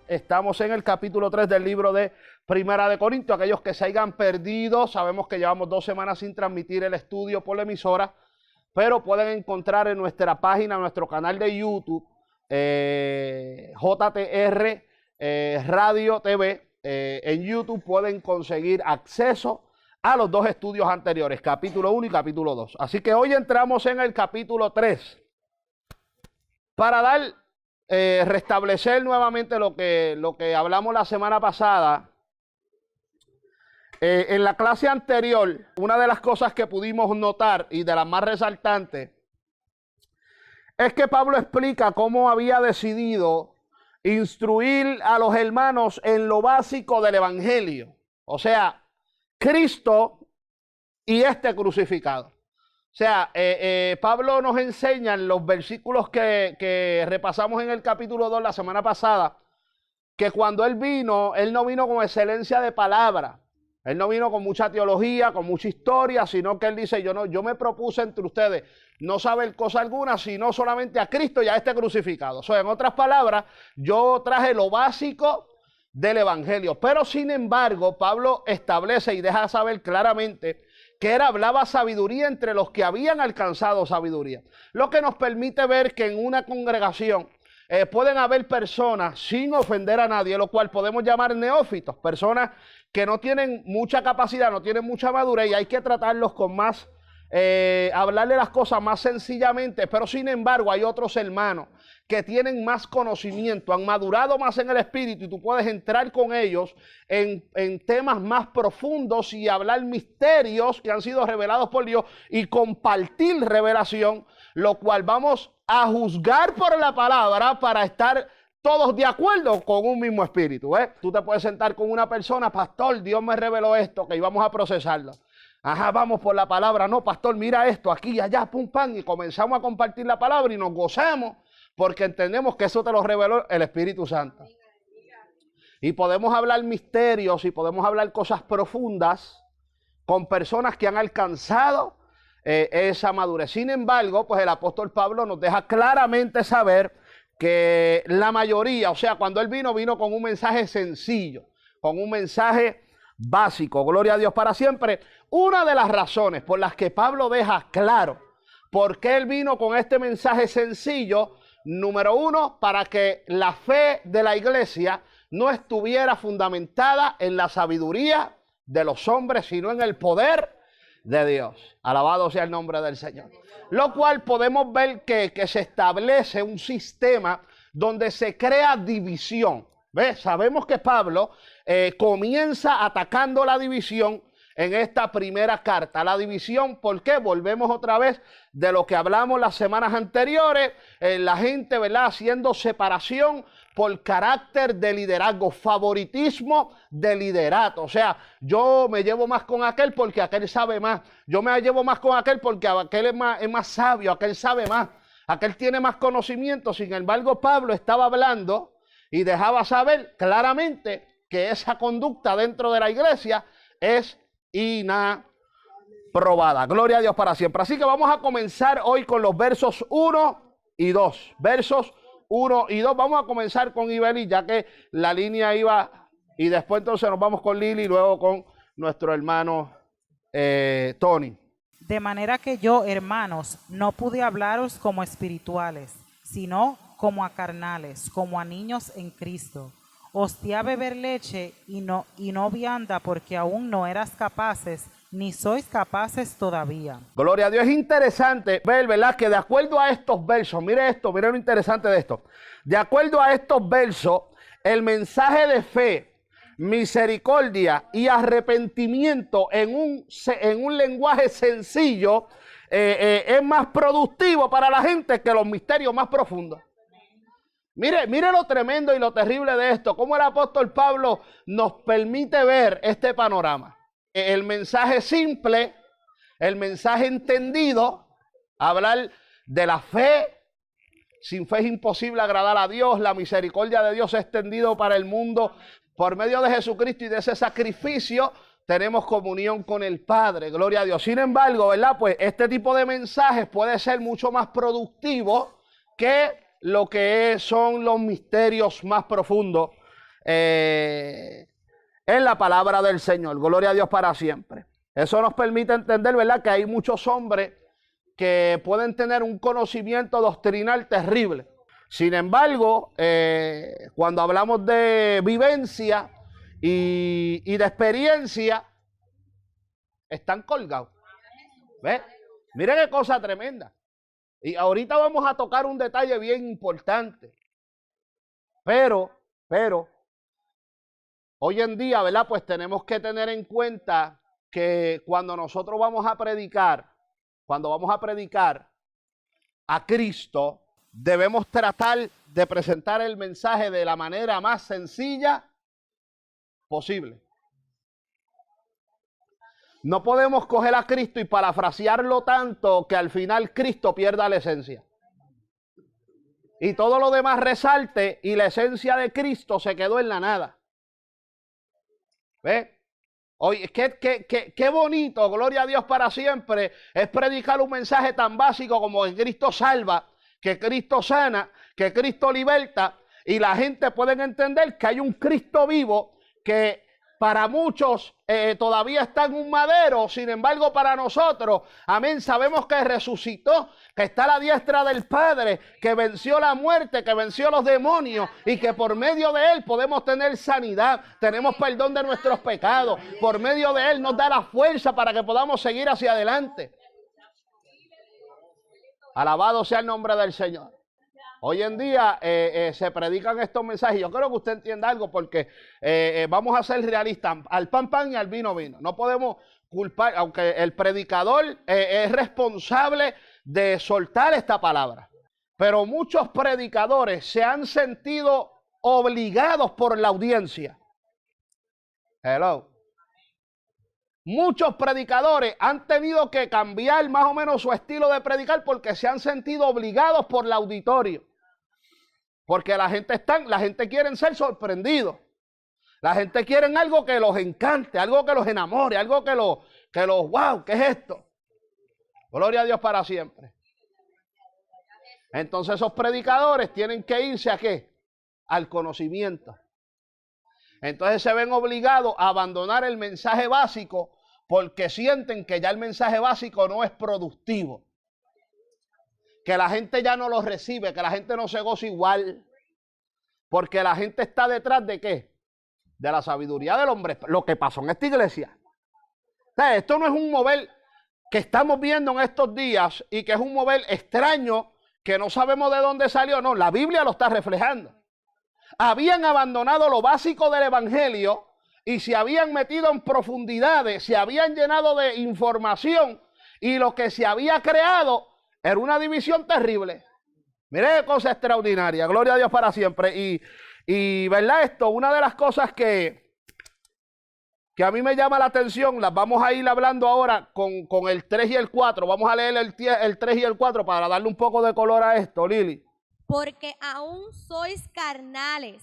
Estamos en el capítulo 3 del libro de Primera de Corintios. Aquellos que se hayan perdido, sabemos que llevamos 2 semanas sin transmitir el estudio por la emisora, pero pueden encontrar en nuestra página, en nuestro canal de YouTube, JTR Radio TV. En YouTube pueden conseguir acceso a los 2 estudios anteriores, capítulo 1 y capítulo 2. Así que hoy entramos en el capítulo 3 para restablecer nuevamente lo que hablamos la semana pasada. En la clase anterior, una de las cosas que pudimos notar y de las más resaltantes es que Pablo explica cómo había decidido instruir a los hermanos en lo básico del evangelio, o sea, Cristo y este crucificado. O sea, Pablo nos enseña en los versículos que repasamos en el capítulo 2 la semana pasada, que cuando él no vino con excelencia de palabra, él no vino con mucha teología, con mucha historia, sino que él dice, yo me propuse entre ustedes no saber cosa alguna, sino solamente a Cristo y a este crucificado. O sea, en otras palabras, yo traje lo básico del evangelio. Pero sin embargo, Pablo establece y deja saber claramente que él hablaba sabiduría entre los que habían alcanzado sabiduría. Lo que nos permite ver que en una congregación pueden haber personas, sin ofender a nadie, lo cual podemos llamar neófitos, personas que no tienen mucha capacidad, no tienen mucha madurez, y hay que tratarlos con más, hablarle las cosas más sencillamente. Pero sin embargo hay otros hermanos que tienen más conocimiento, han madurado más en el espíritu, y tú puedes entrar con ellos en temas más profundos y hablar misterios que han sido revelados por Dios y compartir revelación, lo cual vamos a juzgar por la palabra para estar todos de acuerdo con un mismo espíritu. Tú te puedes sentar con una persona, pastor, Dios me reveló esto, que íbamos a procesarlo. Ajá, vamos por la palabra. No, pastor, mira esto, aquí, allá, pum, pam, y comenzamos a compartir la palabra y nos gozamos porque entendemos que eso te lo reveló el Espíritu Santo. Y podemos hablar misterios y podemos hablar cosas profundas con personas que han alcanzado esa madurez. Sin embargo, pues el apóstol Pablo nos deja claramente saber que la mayoría, o sea, cuando él vino con un mensaje sencillo, con un mensaje básico. Gloria a Dios para siempre. Una de las razones por las que Pablo deja claro por qué él vino con este mensaje sencillo, número 1, para que la fe de la iglesia no estuviera fundamentada en la sabiduría de los hombres, sino en el poder de Dios. Alabado sea el nombre del Señor. Lo cual podemos ver que se establece un sistema donde se crea división. ¿Ves? Sabemos que Pablo comienza atacando la división en esta primera carta. La división, ¿por qué? Volvemos otra vez de lo que hablamos las semanas anteriores. La gente, ¿verdad?, haciendo separación por carácter de liderazgo, favoritismo de liderato. O sea, yo me llevo más con aquel porque aquel sabe más. Yo me llevo más con aquel porque aquel es más sabio, aquel sabe más, aquel tiene más conocimiento. Sin embargo, Pablo estaba hablando y dejaba saber claramente que esa conducta dentro de la iglesia es inaprobada. Gloria a Dios para siempre. Así que vamos a comenzar hoy con los versos 1 y 2. Versos 1 y 2. Vamos a comenzar con Ibeli, ya que la línea iba, y después entonces nos vamos con Lili y luego con nuestro hermano Tony. De manera que yo, hermanos, no pude hablaros como espirituales, sino como a carnales, como a niños en Cristo. Os di a beber leche y no vianda, porque aún no eras capaces, ni sois capaces todavía. Gloria a Dios. Es interesante ver, ¿verdad?, que de acuerdo a estos versos, mire esto, mire lo interesante de esto. De acuerdo a estos versos, el mensaje de fe, misericordia y arrepentimiento en un lenguaje sencillo es más productivo para la gente que los misterios más profundos. Mire lo tremendo y lo terrible de esto, cómo el apóstol Pablo nos permite ver este panorama. El mensaje simple, el mensaje entendido, hablar de la fe. Sin fe es imposible agradar a Dios. La misericordia de Dios es extendido para el mundo por medio de Jesucristo, y de ese sacrificio tenemos comunión con el Padre. Gloria a Dios. Sin embargo, ¿verdad?, pues este tipo de mensajes puede ser mucho más productivo que lo que son los misterios más profundos en la palabra del Señor. Gloria a Dios para siempre. Eso nos permite entender, ¿verdad?, que hay muchos hombres que pueden tener un conocimiento doctrinal terrible. Sin embargo, cuando hablamos de vivencia y de experiencia, están colgados. ¿Ves? Mire qué cosa tremenda. Y ahorita vamos a tocar un detalle bien importante. Pero, hoy en día, ¿verdad?, pues tenemos que tener en cuenta que cuando nosotros vamos a predicar, a Cristo, debemos tratar de presentar el mensaje de la manera más sencilla posible. No podemos coger a Cristo y parafrasearlo tanto que al final Cristo pierda la esencia. Y todo lo demás resalte y la esencia de Cristo se quedó en la nada. ¿Ves? Oye, qué bonito, gloria a Dios para siempre, es predicar un mensaje tan básico como que Cristo salva, que Cristo sana, que Cristo liberta, y la gente puede entender que hay un Cristo vivo que para muchos todavía está en un madero. Sin embargo, para nosotros, amén, sabemos que resucitó, que está a la diestra del Padre, que venció la muerte, que venció los demonios, y que por medio de Él podemos tener sanidad, tenemos perdón de nuestros pecados. Por medio de Él nos da la fuerza para que podamos seguir hacia adelante. Alabado sea el nombre del Señor. Hoy en día se predican estos mensajes. Yo creo que usted entienda algo, porque vamos a ser realistas. Al pan, pan, y al vino, vino. No podemos culpar, aunque el predicador es responsable de soltar esta palabra. Pero muchos predicadores se han sentido obligados por la audiencia. Hello. Muchos predicadores han tenido que cambiar más o menos su estilo de predicar porque se han sentido obligados por el auditorio. Porque la gente quiere ser sorprendidos. La gente quiere algo que los encante, algo que los enamore, algo que los wow, ¿qué es esto? Gloria a Dios para siempre. Entonces esos predicadores tienen que irse ¿a qué? Al conocimiento. Entonces se ven obligados a abandonar el mensaje básico porque sienten que ya el mensaje básico no es productivo. Que la gente ya no lo recibe, que la gente no se goza igual. Porque la gente está detrás ¿de qué? De la sabiduría del hombre. Lo que pasó en esta iglesia. O sea, esto no es un mover que estamos viendo en estos días y que es un mover extraño que no sabemos de dónde salió. No, la Biblia lo está reflejando. Habían abandonado lo básico del evangelio y se habían metido en profundidades, se habían llenado de información, y lo que se había creado era una división terrible. Mire qué cosa extraordinaria, gloria a Dios para siempre. Y verdad esto, una de las cosas que a mí me llama la atención, las vamos a ir hablando ahora con el 3 y el 4. Vamos a leer el 3 y el 4 para darle un poco de color a esto, Lili. Porque aún sois carnales,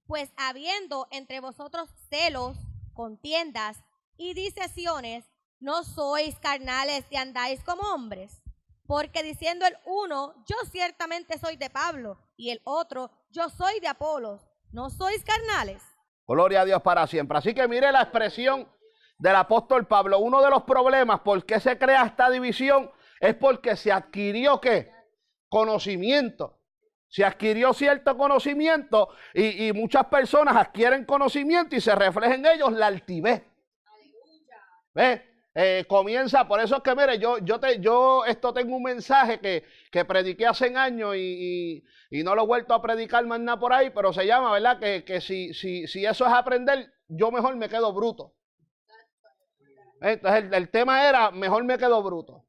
pues habiendo entre vosotros celos, contiendas y disensiones, no sois carnales y andáis como hombres. Porque diciendo el uno, yo ciertamente soy de Pablo, y el otro, yo soy de Apolos, ¿no sois carnales? Gloria a Dios para siempre. Así que mire la expresión del apóstol Pablo. Uno de los problemas por qué se crea esta división es porque se adquirió ¿qué? Conocimiento. Se adquirió cierto conocimiento y muchas personas adquieren conocimiento y se refleja en ellos la altivez. ¿Ves? Comienza, por eso es que mire, yo esto tengo un mensaje que prediqué hace años y no lo he vuelto a predicar más nada por ahí, pero se llama, ¿verdad? Que si eso es aprender, yo mejor me quedo bruto. Entonces el tema era, mejor me quedo bruto.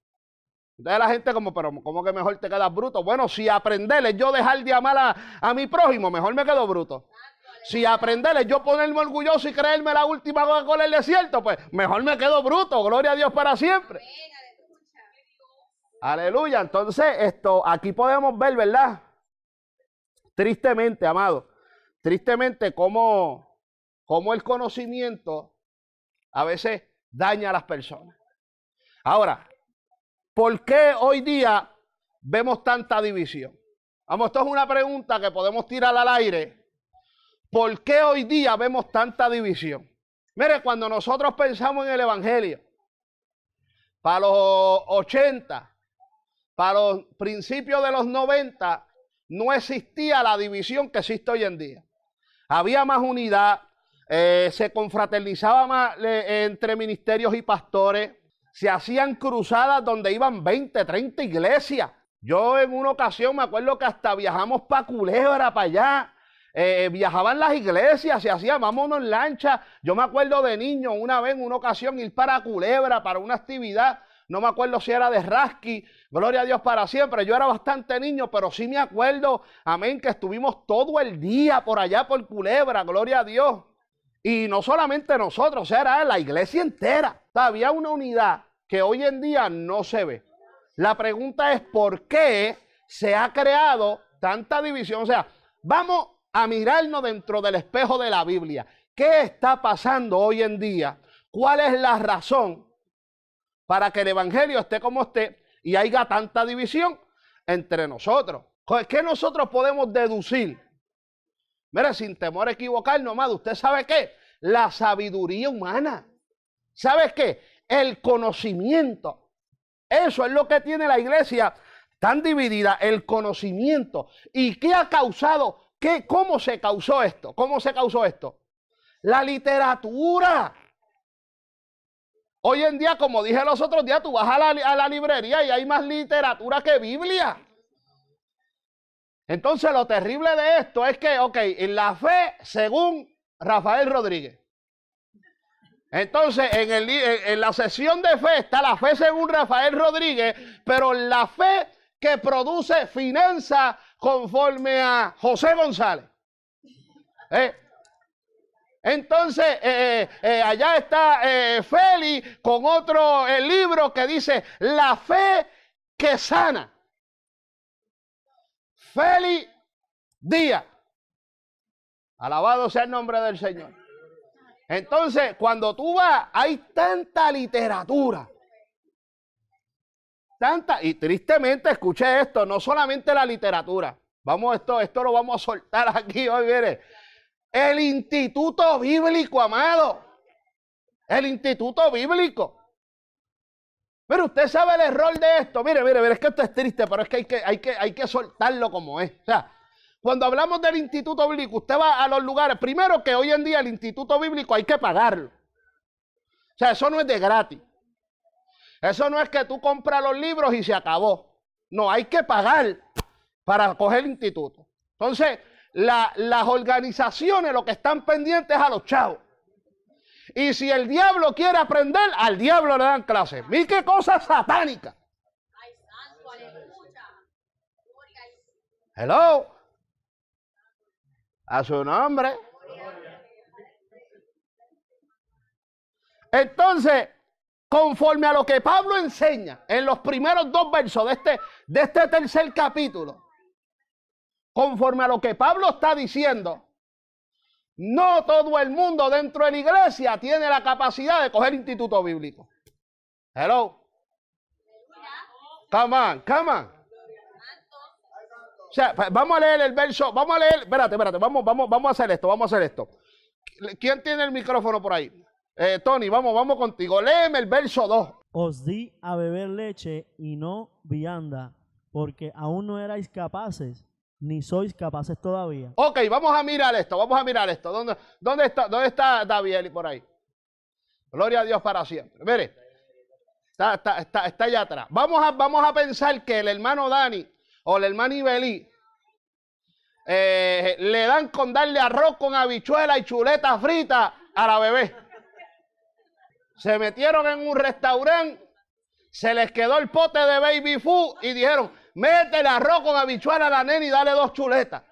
Entonces la gente pero ¿cómo que mejor te quedas bruto? Bueno, si aprender es yo dejar de amar a mi prójimo, mejor me quedo bruto. Si aprender es yo ponerme orgulloso y creerme la última Coca-Cola del desierto, pues mejor me quedo bruto. Gloria a Dios para siempre. Aleluya. Entonces aquí podemos ver, ¿verdad? Tristemente, amado, tristemente cómo el conocimiento a veces daña a las personas. Ahora, ¿por qué hoy día vemos tanta división? Vamos, esto es una pregunta que podemos tirar al aire. ¿por qué hoy día vemos tanta división? Mire, cuando nosotros pensamos en el Evangelio, para los 80, para los principios de los 90, no existía la división que existe hoy en día. Había más unidad, se confraternizaba más entre ministerios y pastores, se hacían cruzadas donde iban 20, 30 iglesias. Yo en una ocasión me acuerdo que hasta viajamos para Culebra, para allá. Viajaban las iglesias, se hacía, vámonos en lancha. Yo me acuerdo de niño, una vez en una ocasión ir para Culebra, para una actividad, no me acuerdo si era de Rasky, gloria a Dios para siempre. Yo era bastante niño, pero sí me acuerdo, amén, que estuvimos todo el día por allá por Culebra, gloria a Dios. Y no solamente nosotros, era la iglesia entera. O sea, había una unidad que hoy en día no se ve. La pregunta es, ¿por qué se ha creado tanta división? O sea, vamos a mirarnos dentro del espejo de la Biblia. ¿Qué está pasando hoy en día? ¿Cuál es la razón para que el evangelio esté como esté y haya tanta división entre nosotros? ¿Qué nosotros podemos deducir? Mira, sin temor a equivocarnos, amado, ¿usted sabe qué? La sabiduría humana. ¿Sabes qué? El conocimiento. Eso es lo que tiene la iglesia tan dividida, el conocimiento. ¿Y qué ha causado? ¿Cómo se causó esto? ¿Cómo se causó esto? La literatura. Hoy en día, como dije los otros días, tú vas a la librería y hay más literatura que Biblia. Entonces, lo terrible de esto es que, en la fe, según Rafael Rodríguez. Entonces, en la sesión de fe está la fe según Rafael Rodríguez, pero la fe que produce finanzas conforme a José González. Entonces, allá está Félix con otro libro que dice La fe que sana. Félix Díaz. Alabado sea el nombre del Señor. Entonces, cuando tú vas, hay tanta literatura. Y tristemente, escuché esto, no solamente la literatura. Esto lo vamos a soltar aquí hoy, mire. El Instituto Bíblico, amado. El Instituto Bíblico. Pero usted sabe el error de esto. Mire, es que esto es triste, pero es que hay que soltarlo como es. O sea, cuando hablamos del Instituto Bíblico, usted va a los lugares. Primero que hoy en día el Instituto Bíblico hay que pagarlo. O sea, eso no es de gratis. Eso no es que tú compras los libros y se acabó. No, hay que pagar para coger el instituto. Entonces, las organizaciones lo que están pendientes es a los chavos. Y si el diablo quiere aprender, al diablo le dan clases. Mira qué cosa satánica. Hello. A su nombre. Entonces, conforme a lo que Pablo enseña en los primeros 2 versos de este tercer capítulo, conforme a lo que Pablo está diciendo, no todo el mundo dentro de la iglesia tiene la capacidad de coger instituto bíblico. Hello. Come on. O sea, vamos a leer el verso, espérate, vamos a hacer esto. ¿Quién tiene el micrófono por ahí? Tony, vamos contigo. Léeme el verso 2. Os di a beber leche y no vianda, porque aún no erais capaces, ni sois capaces todavía. Ok, vamos a mirar esto. ¿Dónde está David por ahí? Gloria a Dios para siempre. Mire, está allá atrás. Vamos a pensar que el hermano Dani o el hermano Ibelí le dan con darle arroz con habichuela y chuleta frita a la bebé. Se metieron en un restaurante, se les quedó el pote de baby food y dijeron, métele arroz con habichuela a la nena y dale 2 chuletas.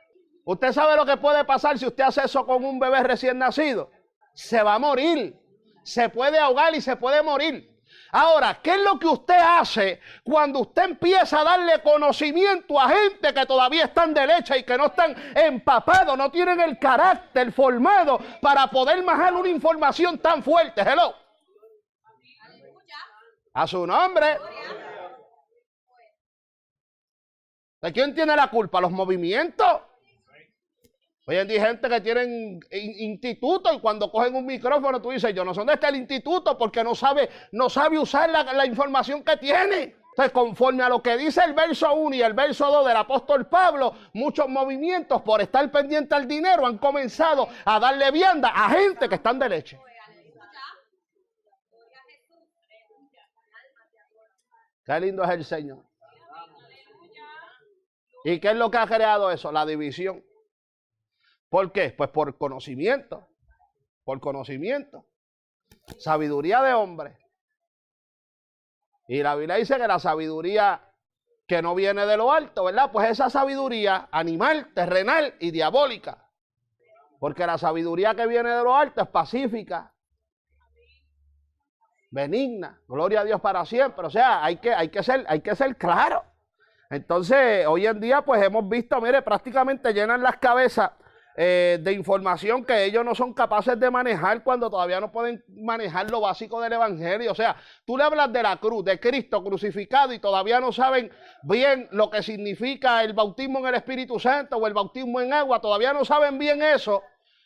¿Usted sabe lo que puede pasar si usted hace eso con un bebé recién nacido? Se va a morir, se puede ahogar y se puede morir. Ahora, ¿qué es lo que usted hace cuando usted empieza a darle conocimiento a gente que todavía están de leche y que no están empapados, no tienen el carácter formado para poder manejar una información tan fuerte? Hello. A su nombre. ¿De quién tiene la culpa? ¿Los movimientos? Hoy en día hay gente que tienen instituto y cuando cogen un micrófono tú dices, yo no sé dónde está el instituto porque no sabe usar la información que tiene. Entonces, conforme a lo que dice el verso 1 y el verso 2 del apóstol Pablo, muchos movimientos por estar pendiente al dinero han comenzado a darle vianda a gente que están de leche. Qué lindo es el Señor. ¿Y qué es lo que ha creado eso? La división. ¿Por qué? Pues por conocimiento. Por conocimiento. Sabiduría de hombre. Y la Biblia dice que la sabiduría que no viene de lo alto, ¿verdad? Pues esa sabiduría animal, terrenal y diabólica. Porque la sabiduría que viene de lo alto es pacífica, benigna, gloria a Dios para siempre. O sea, hay que ser claro. Entonces, hoy en día, pues hemos visto, mire, prácticamente llenan las cabezas de información que ellos no son capaces de manejar cuando todavía no pueden manejar lo básico del evangelio. O sea, tú le hablas de la cruz, de Cristo crucificado y todavía no saben bien lo que significa el bautismo en el Espíritu Santo o el bautismo en agua. Todavía no saben bien eso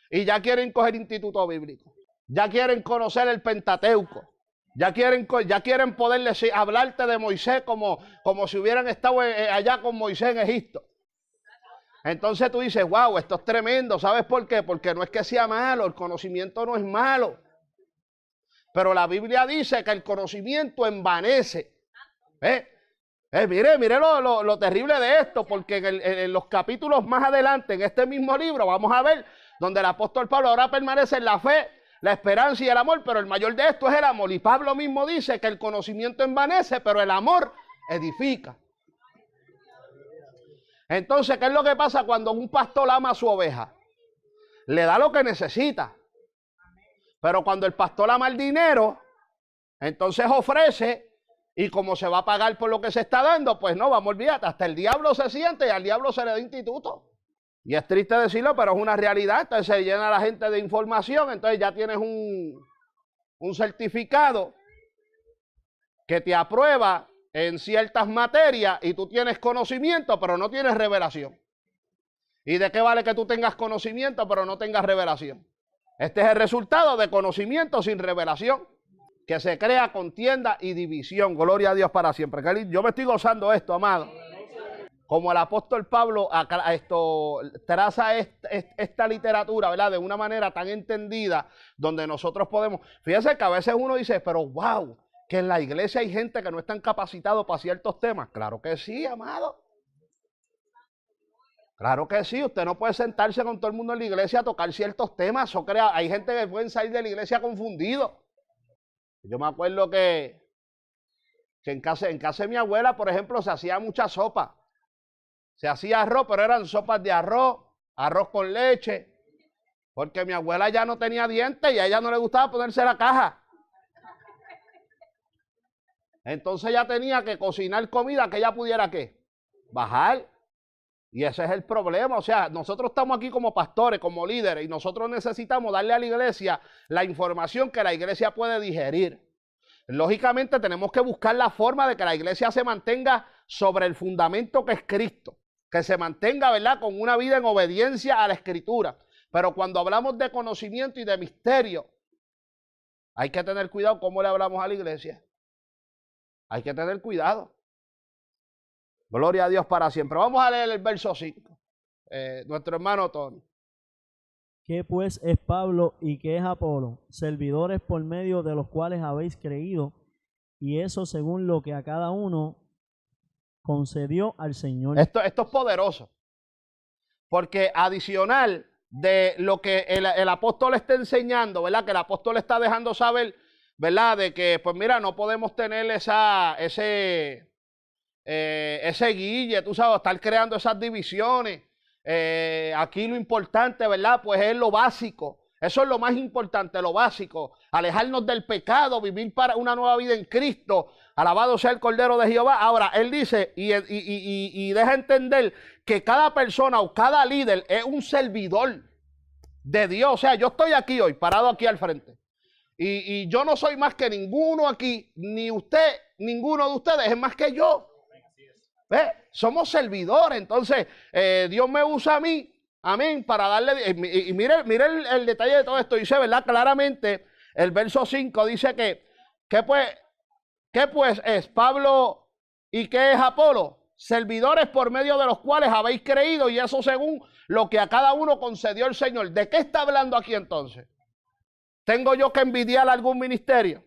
y ya quieren coger instituto bíblico. Ya quieren conocer el Pentateuco. Ya quieren poder hablarte de Moisés como si hubieran estado allá con Moisés en Egipto. Entonces tú dices, wow, esto es tremendo. ¿Sabes por qué? Porque no es que sea malo, el conocimiento no es malo. Pero la Biblia dice que el conocimiento envanece. Mire lo terrible de esto, porque en los capítulos más adelante, en este mismo libro, vamos a ver donde el apóstol Pablo ahora permanece en la fe, la esperanza y el amor, pero el mayor de esto es el amor. Y Pablo mismo dice que el conocimiento envanece, pero el amor edifica. Entonces, ¿qué es lo que pasa cuando un pastor ama a su oveja? Le da lo que necesita. Pero cuando el pastor ama el dinero, entonces ofrece, y como se va a pagar por lo que se está dando, pues no, vamos a olvidar, hasta el diablo se siente y al diablo se le da instituto. Y es triste decirlo, pero es una realidad. Entonces se llena la gente de información, entonces ya tienes un certificado que te aprueba en ciertas materias y tú tienes conocimiento, pero no tienes revelación. ¿Y de qué vale que tú tengas conocimiento, pero no tengas revelación? Este es el resultado de conocimiento sin revelación, que se crea contienda y división. Gloria a Dios para siempre. Yo me estoy gozando esto, amado. Como el apóstol Pablo traza esta literatura, ¿verdad? De una manera tan entendida, donde nosotros podemos... Fíjense que a veces uno dice, pero wow, que en la iglesia hay gente que no están capacitados para ciertos temas. Claro que sí, amado. Claro que sí. Usted no puede sentarse con todo el mundo en la iglesia a tocar ciertos temas. Hay gente que pueden salir de la iglesia confundidos. Yo me acuerdo que en casa de mi abuela, por ejemplo, se hacía mucha sopa. Se hacía arroz, pero eran sopas de arroz con leche. Porque mi abuela ya no tenía dientes y a ella no le gustaba ponerse la caja. Entonces ella tenía que cocinar comida que ella pudiera, ¿qué? Bajar. Y ese es el problema. O sea, nosotros estamos aquí como pastores, como líderes, y nosotros necesitamos darle a la iglesia la información que la iglesia puede digerir. Lógicamente tenemos que buscar la forma de que la iglesia se mantenga sobre el fundamento que es Cristo. Que se mantenga, ¿verdad?, con una vida en obediencia a la Escritura. Pero cuando hablamos de conocimiento y de misterio, hay que tener cuidado cómo le hablamos a la iglesia. Hay que tener cuidado. Gloria a Dios para siempre. Vamos a leer el verso 5. Nuestro hermano Tony. ¿Qué pues es Pablo y qué es Apolo? Servidores por medio de los cuales habéis creído, y eso según lo que a cada uno concedió al Señor. Esto es poderoso. Porque adicional de lo que el apóstol está enseñando, ¿verdad? Que el apóstol está dejando saber, ¿verdad? De que, pues mira, no podemos tener ese guille, tú sabes, estar creando esas divisiones. Aquí lo importante, ¿verdad? Pues es lo básico. Eso es lo más importante, lo básico. Alejarnos del pecado, vivir para una nueva vida en Cristo. Alabado sea el Cordero de Jehová. Ahora, él dice y deja entender que cada persona o cada líder es un servidor de Dios. O sea, yo estoy aquí hoy, parado aquí al frente. Y yo no soy más que ninguno aquí, ni usted, ninguno de ustedes es más que yo. ¿Ve? Somos servidores. Entonces, Dios me usa a mí Amén, para darle, y mire el detalle de todo esto, dice, ¿verdad? Claramente, el verso 5 dice ¿qué pues es Pablo y qué es Apolo? Servidores por medio de los cuales habéis creído, y eso según lo que a cada uno concedió el Señor. ¿De qué está hablando aquí entonces? ¿Tengo yo que envidiar a algún ministerio?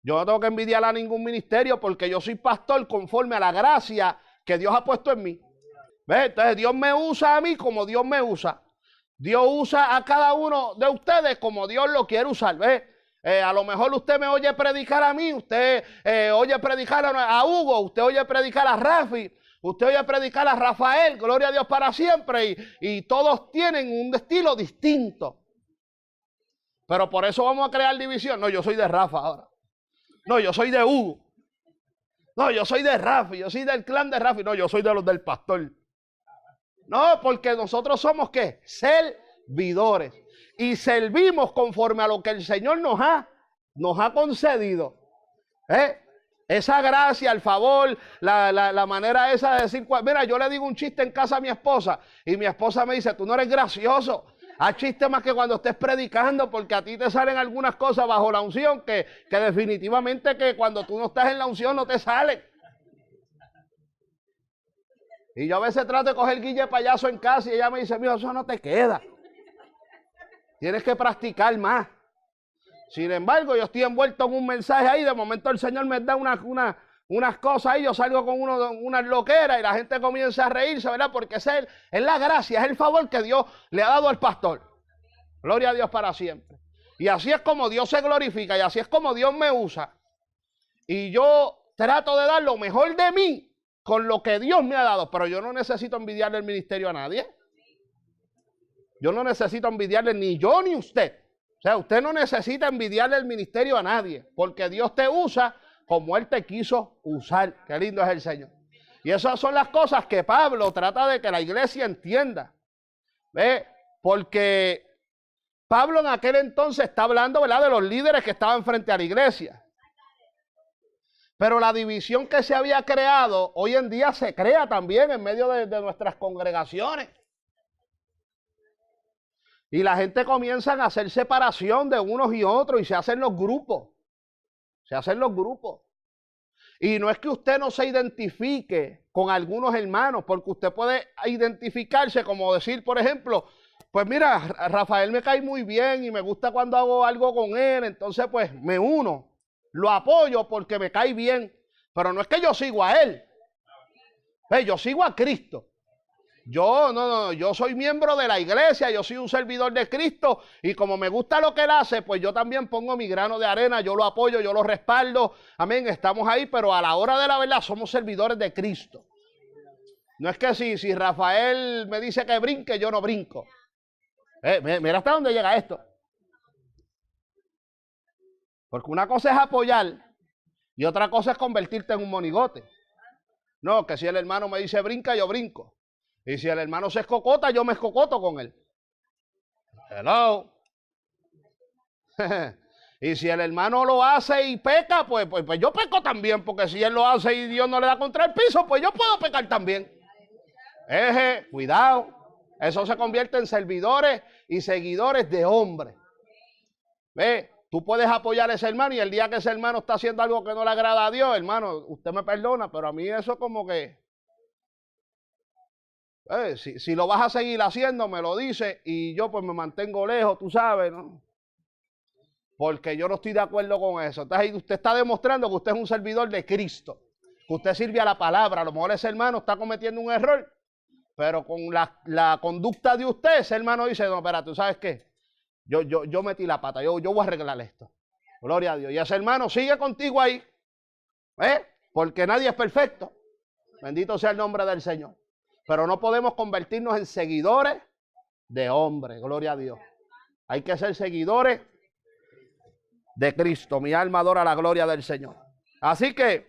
Yo no tengo que envidiar a ningún ministerio porque yo soy pastor conforme a la gracia que Dios ha puesto en mí. ¿Ves? Entonces Dios me usa a mí como Dios me usa. Dios usa a cada uno de ustedes como Dios lo quiere usar. ¿Ves? A lo mejor usted me oye predicar a mí, usted oye predicar a Hugo, usted oye predicar a Rafi, usted oye predicar a Rafael, gloria a Dios para siempre, y todos tienen un estilo distinto. Pero por eso vamos a crear división. No, yo soy de Rafa ahora. No, yo soy de Hugo. No, yo soy de Rafi, yo soy del clan de Rafi. No, yo soy de los del pastor. No, porque nosotros somos ¿qué? Servidores. Y servimos conforme a lo que el Señor nos ha concedido. Esa gracia, el favor, la manera esa de decir, mira, yo le digo un chiste en casa a mi esposa y mi esposa me dice, tú no eres gracioso. Haz chiste más que cuando estés predicando, porque a ti te salen algunas cosas bajo la unción que definitivamente que cuando tú no estás en la unción no te salen. Y yo a veces trato de coger guille payaso en casa y ella me dice, mijo, eso no te queda. Tienes que practicar más. Sin embargo, yo estoy envuelto en un mensaje ahí, de momento el Señor me da unas cosas ahí, yo salgo con unas loqueras y la gente comienza a reírse, ¿verdad? Porque es la gracia, es el favor que Dios le ha dado al pastor. Gloria a Dios para siempre. Y así es como Dios se glorifica y así es como Dios me usa. Y yo trato de dar lo mejor de mí con lo que Dios me ha dado, pero yo no necesito envidiarle el ministerio a nadie. Yo no necesito envidiarle ni yo ni usted. O sea, usted no necesita envidiarle el ministerio a nadie, porque Dios te usa como Él te quiso usar. Qué lindo es el Señor. Y esas son las cosas que Pablo trata de que la iglesia entienda. ¿Ve? Porque Pablo en aquel entonces está hablando, ¿verdad?, de los líderes que estaban frente a la iglesia. Pero la división que se había creado, hoy en día se crea también en medio de nuestras congregaciones. Y la gente comienza a hacer separación de unos y otros y se hacen los grupos. Se hacen los grupos. Y no es que usted no se identifique con algunos hermanos, porque usted puede identificarse, como decir, por ejemplo, pues mira, Rafael me cae muy bien y me gusta cuando hago algo con él, entonces pues me uno, lo apoyo porque me cae bien, pero no es que yo sigo a él, yo sigo a Cristo. Yo soy miembro de la iglesia, yo soy un servidor de Cristo y como me gusta lo que Él hace, pues yo también pongo mi grano de arena, yo lo apoyo, yo lo respaldo, amén, estamos ahí, pero a la hora de la verdad somos servidores de Cristo. No es que si Rafael me dice que brinque, yo no brinco. Mira hasta dónde llega esto. Porque una cosa es apoyar y otra cosa es convertirte en un monigote. No, que si el hermano me dice brinca, yo brinco. Y si el hermano se escocota, yo me escocoto con él. Hello. Y si el hermano lo hace y peca, pues yo peco también, porque si él lo hace y Dios no le da contra el piso, pues yo puedo pecar también. Cuidado. Eso se convierte en servidores y seguidores de hombres. ¿Ve? Tú puedes apoyar a ese hermano y el día que ese hermano está haciendo algo que no le agrada a Dios, hermano, usted me perdona, pero a mí eso como que... Si lo vas a seguir haciendo, me lo dice y yo pues me mantengo lejos, tú sabes, ¿no? Porque yo no estoy de acuerdo con eso. Entonces usted está demostrando que usted es un servidor de Cristo, que usted sirve a la palabra. A lo mejor ese hermano está cometiendo un error, pero con la conducta de usted, ese hermano dice, no, espera, ¿tú sabes qué? Yo metí la pata, yo voy a arreglar esto. Gloria a Dios. Y ese hermano sigue contigo ahí, porque nadie es perfecto. Bendito sea el nombre del Señor. Pero no podemos convertirnos en seguidores de hombres, gloria a Dios. Hay que ser seguidores de Cristo. Mi alma adora la gloria del Señor. Así que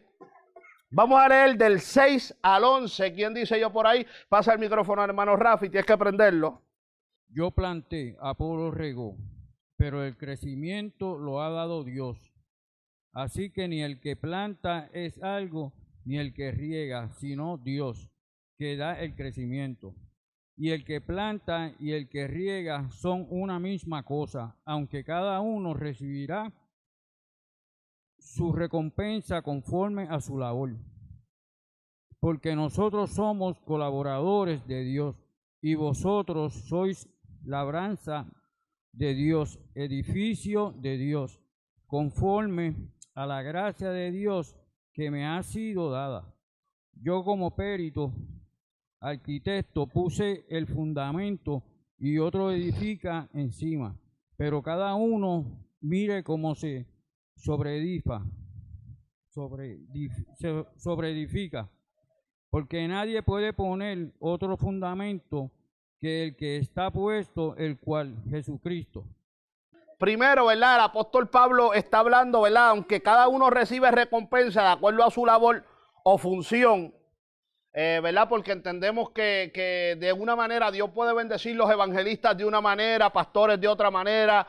vamos a leer del 6 al 11. ¿Quién dice yo por ahí? Pasa el micrófono al hermano Rafi, tienes que prenderlo. Yo planté, Apolo regó, pero el crecimiento lo ha dado Dios. Así que ni el que planta es algo, ni el que riega, sino Dios, que da el crecimiento. y el que planta y el que riega son una misma cosa, aunque cada uno recibirá su recompensa conforme a su labor. Porque nosotros somos colaboradores de Dios, y vosotros sois labranza de Dios, edificio de Dios, conforme a la gracia de Dios que me ha sido dada. Yo como perito, arquitecto, puse el fundamento y otro edifica encima, pero cada uno mire cómo se sobreedifica, porque nadie puede poner otro fundamento que el que está puesto, el cual Jesucristo. Primero, ¿verdad? El apóstol Pablo está hablando, ¿verdad? Aunque cada uno recibe recompensa de acuerdo a su labor o función, ¿verdad? Porque entendemos que de una manera Dios puede bendecir los evangelistas de una manera, pastores de otra manera,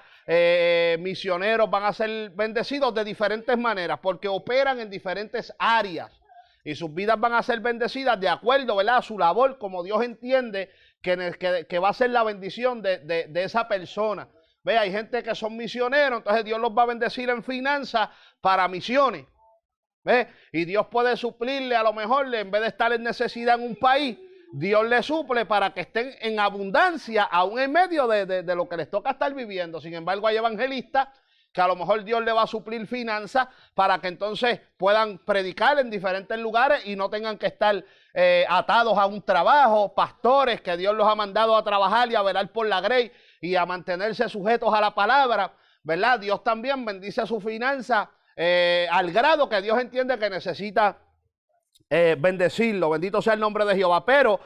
misioneros van a ser bendecidos de diferentes maneras porque operan en diferentes áreas y sus vidas van a ser bendecidas de acuerdo, ¿verdad? A su labor, como Dios entiende que va a ser la bendición de esa persona. Ve, hay gente que son misioneros, entonces Dios los va a bendecir en finanzas para misiones. ¿Ve? Y Dios puede suplirle a lo mejor, en vez de estar en necesidad en un país, Dios le suple para que estén en abundancia, aún en medio de lo que les toca estar viviendo. Sin embargo, hay evangelistas que a lo mejor Dios le va a suplir finanzas para que entonces puedan predicar en diferentes lugares y no tengan que estar atados a un trabajo. Pastores que Dios los ha mandado a trabajar y a velar por la grey y a mantenerse sujetos a la palabra, ¿verdad? Dios también bendice su finanza al grado que Dios entiende que necesita bendecirlo. Bendito sea el nombre de Jehová. Pero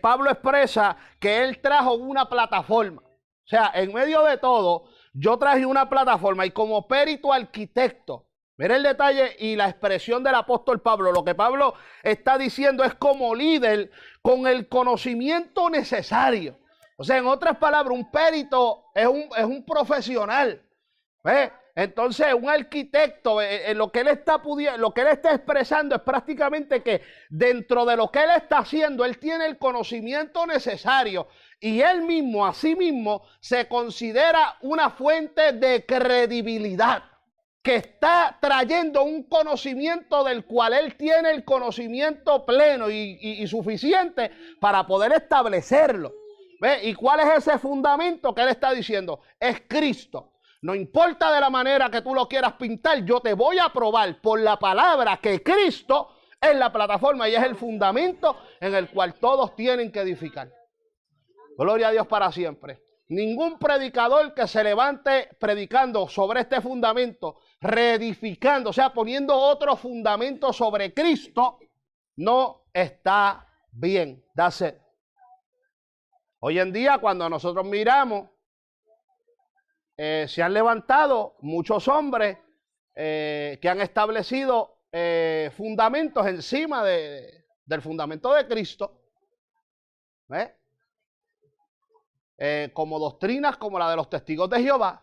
Pablo expresa que él trajo una plataforma. O sea, en medio de todo, yo traje una plataforma y como perito arquitecto, mira el detalle y la expresión del apóstol Pablo. Lo que Pablo está diciendo es como líder con el conocimiento necesario. O sea, en otras palabras, un perito es un profesional. ¿Ves? Entonces, un arquitecto, lo que él está expresando es prácticamente que dentro de lo que él está haciendo, él tiene el conocimiento necesario y él mismo, a sí mismo, se considera una fuente de credibilidad, que está trayendo un conocimiento del cual él tiene el conocimiento pleno y suficiente para poder establecerlo. ¿Ve? ¿Y cuál es ese fundamento que él está diciendo? Es Cristo. No importa de la manera que tú lo quieras pintar, yo te voy a probar por la palabra que Cristo es la plataforma y es el fundamento en el cual todos tienen que edificar. Gloria a Dios para siempre. Ningún predicador que se levante predicando sobre este fundamento, reedificando, o sea, poniendo otro fundamento sobre Cristo, no está bien. That's it. Hoy en día, cuando nosotros miramos, se han levantado muchos hombres que han establecido fundamentos encima del fundamento de Cristo. ¿Ves? Como doctrinas como la de los testigos de Jehová,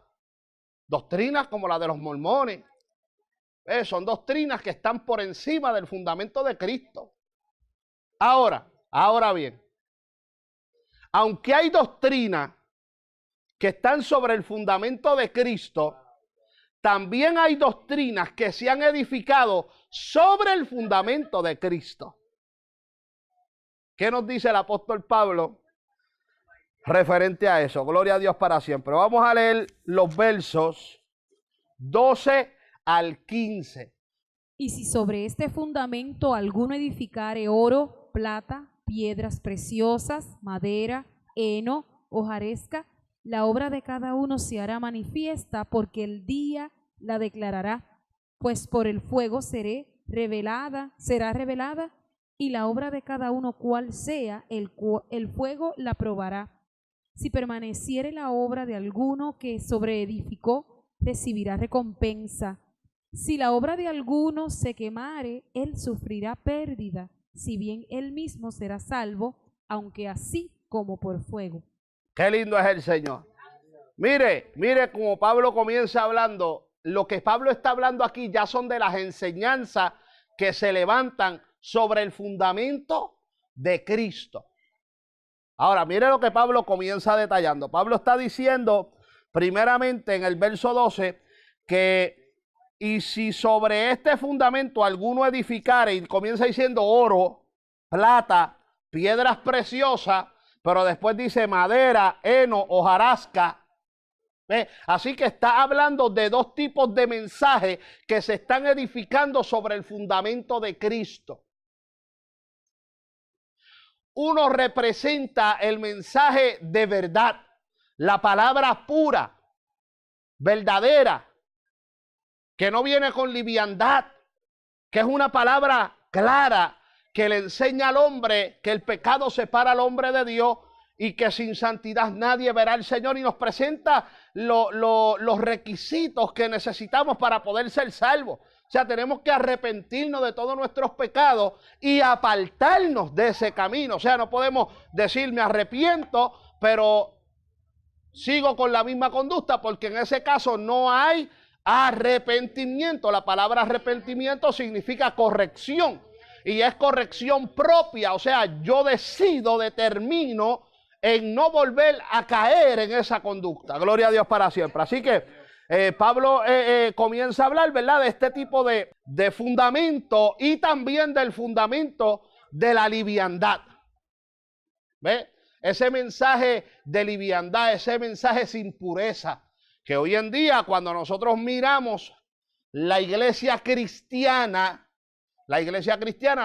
doctrinas como la de los mormones. Son doctrinas que están por encima del fundamento de Cristo. Ahora bien, aunque hay doctrinas que están sobre el fundamento de Cristo, también hay doctrinas que se han edificado sobre el fundamento de Cristo. ¿Qué nos dice el apóstol Pablo referente a eso? Gloria a Dios para siempre. Vamos a leer los versos 12 al 15. Y si sobre este fundamento alguno edificare oro, plata, piedras preciosas, madera, heno, hojarasca, la obra de cada uno se hará manifiesta, porque el día la declarará, pues por el fuego será revelada, y la obra de cada uno cual sea, el fuego la probará. Si permaneciere la obra de alguno que sobreedificó, recibirá recompensa. Si la obra de alguno se quemare, él sufrirá pérdida, si bien él mismo será salvo, aunque así como por fuego. Qué lindo es el Señor. Mire como Pablo comienza hablando. Lo que Pablo está hablando aquí ya son de las enseñanzas que se levantan sobre el fundamento de Cristo. Ahora, mire lo que Pablo comienza detallando. Pablo está diciendo, primeramente en el verso 12, que y si sobre este fundamento alguno edificare, y comienza diciendo oro, plata, piedras preciosas, pero después dice madera, heno, hojarasca. ¿Ve? Así que está hablando de dos tipos de mensajes que se están edificando sobre el fundamento de Cristo. Uno representa el mensaje de verdad, la palabra pura, verdadera, que no viene con liviandad, que es una palabra clara, que le enseña al hombre que el pecado separa al hombre de Dios y que sin santidad nadie verá al Señor, y nos presenta los requisitos que necesitamos para poder ser salvos. O sea, tenemos que arrepentirnos de todos nuestros pecados y apartarnos de ese camino. O sea, no podemos decir me arrepiento, pero sigo con la misma conducta, porque en ese caso no hay arrepentimiento. La palabra arrepentimiento significa corrección, y es corrección propia. O sea, yo determino en no volver a caer en esa conducta. Gloria a Dios para siempre. Así que Pablo comienza a hablar, ¿verdad?, de este tipo de fundamento, y también del fundamento de la liviandad. ¿Ve? Ese mensaje de liviandad, ese mensaje sin pureza, que hoy en día cuando nosotros miramos la iglesia cristiana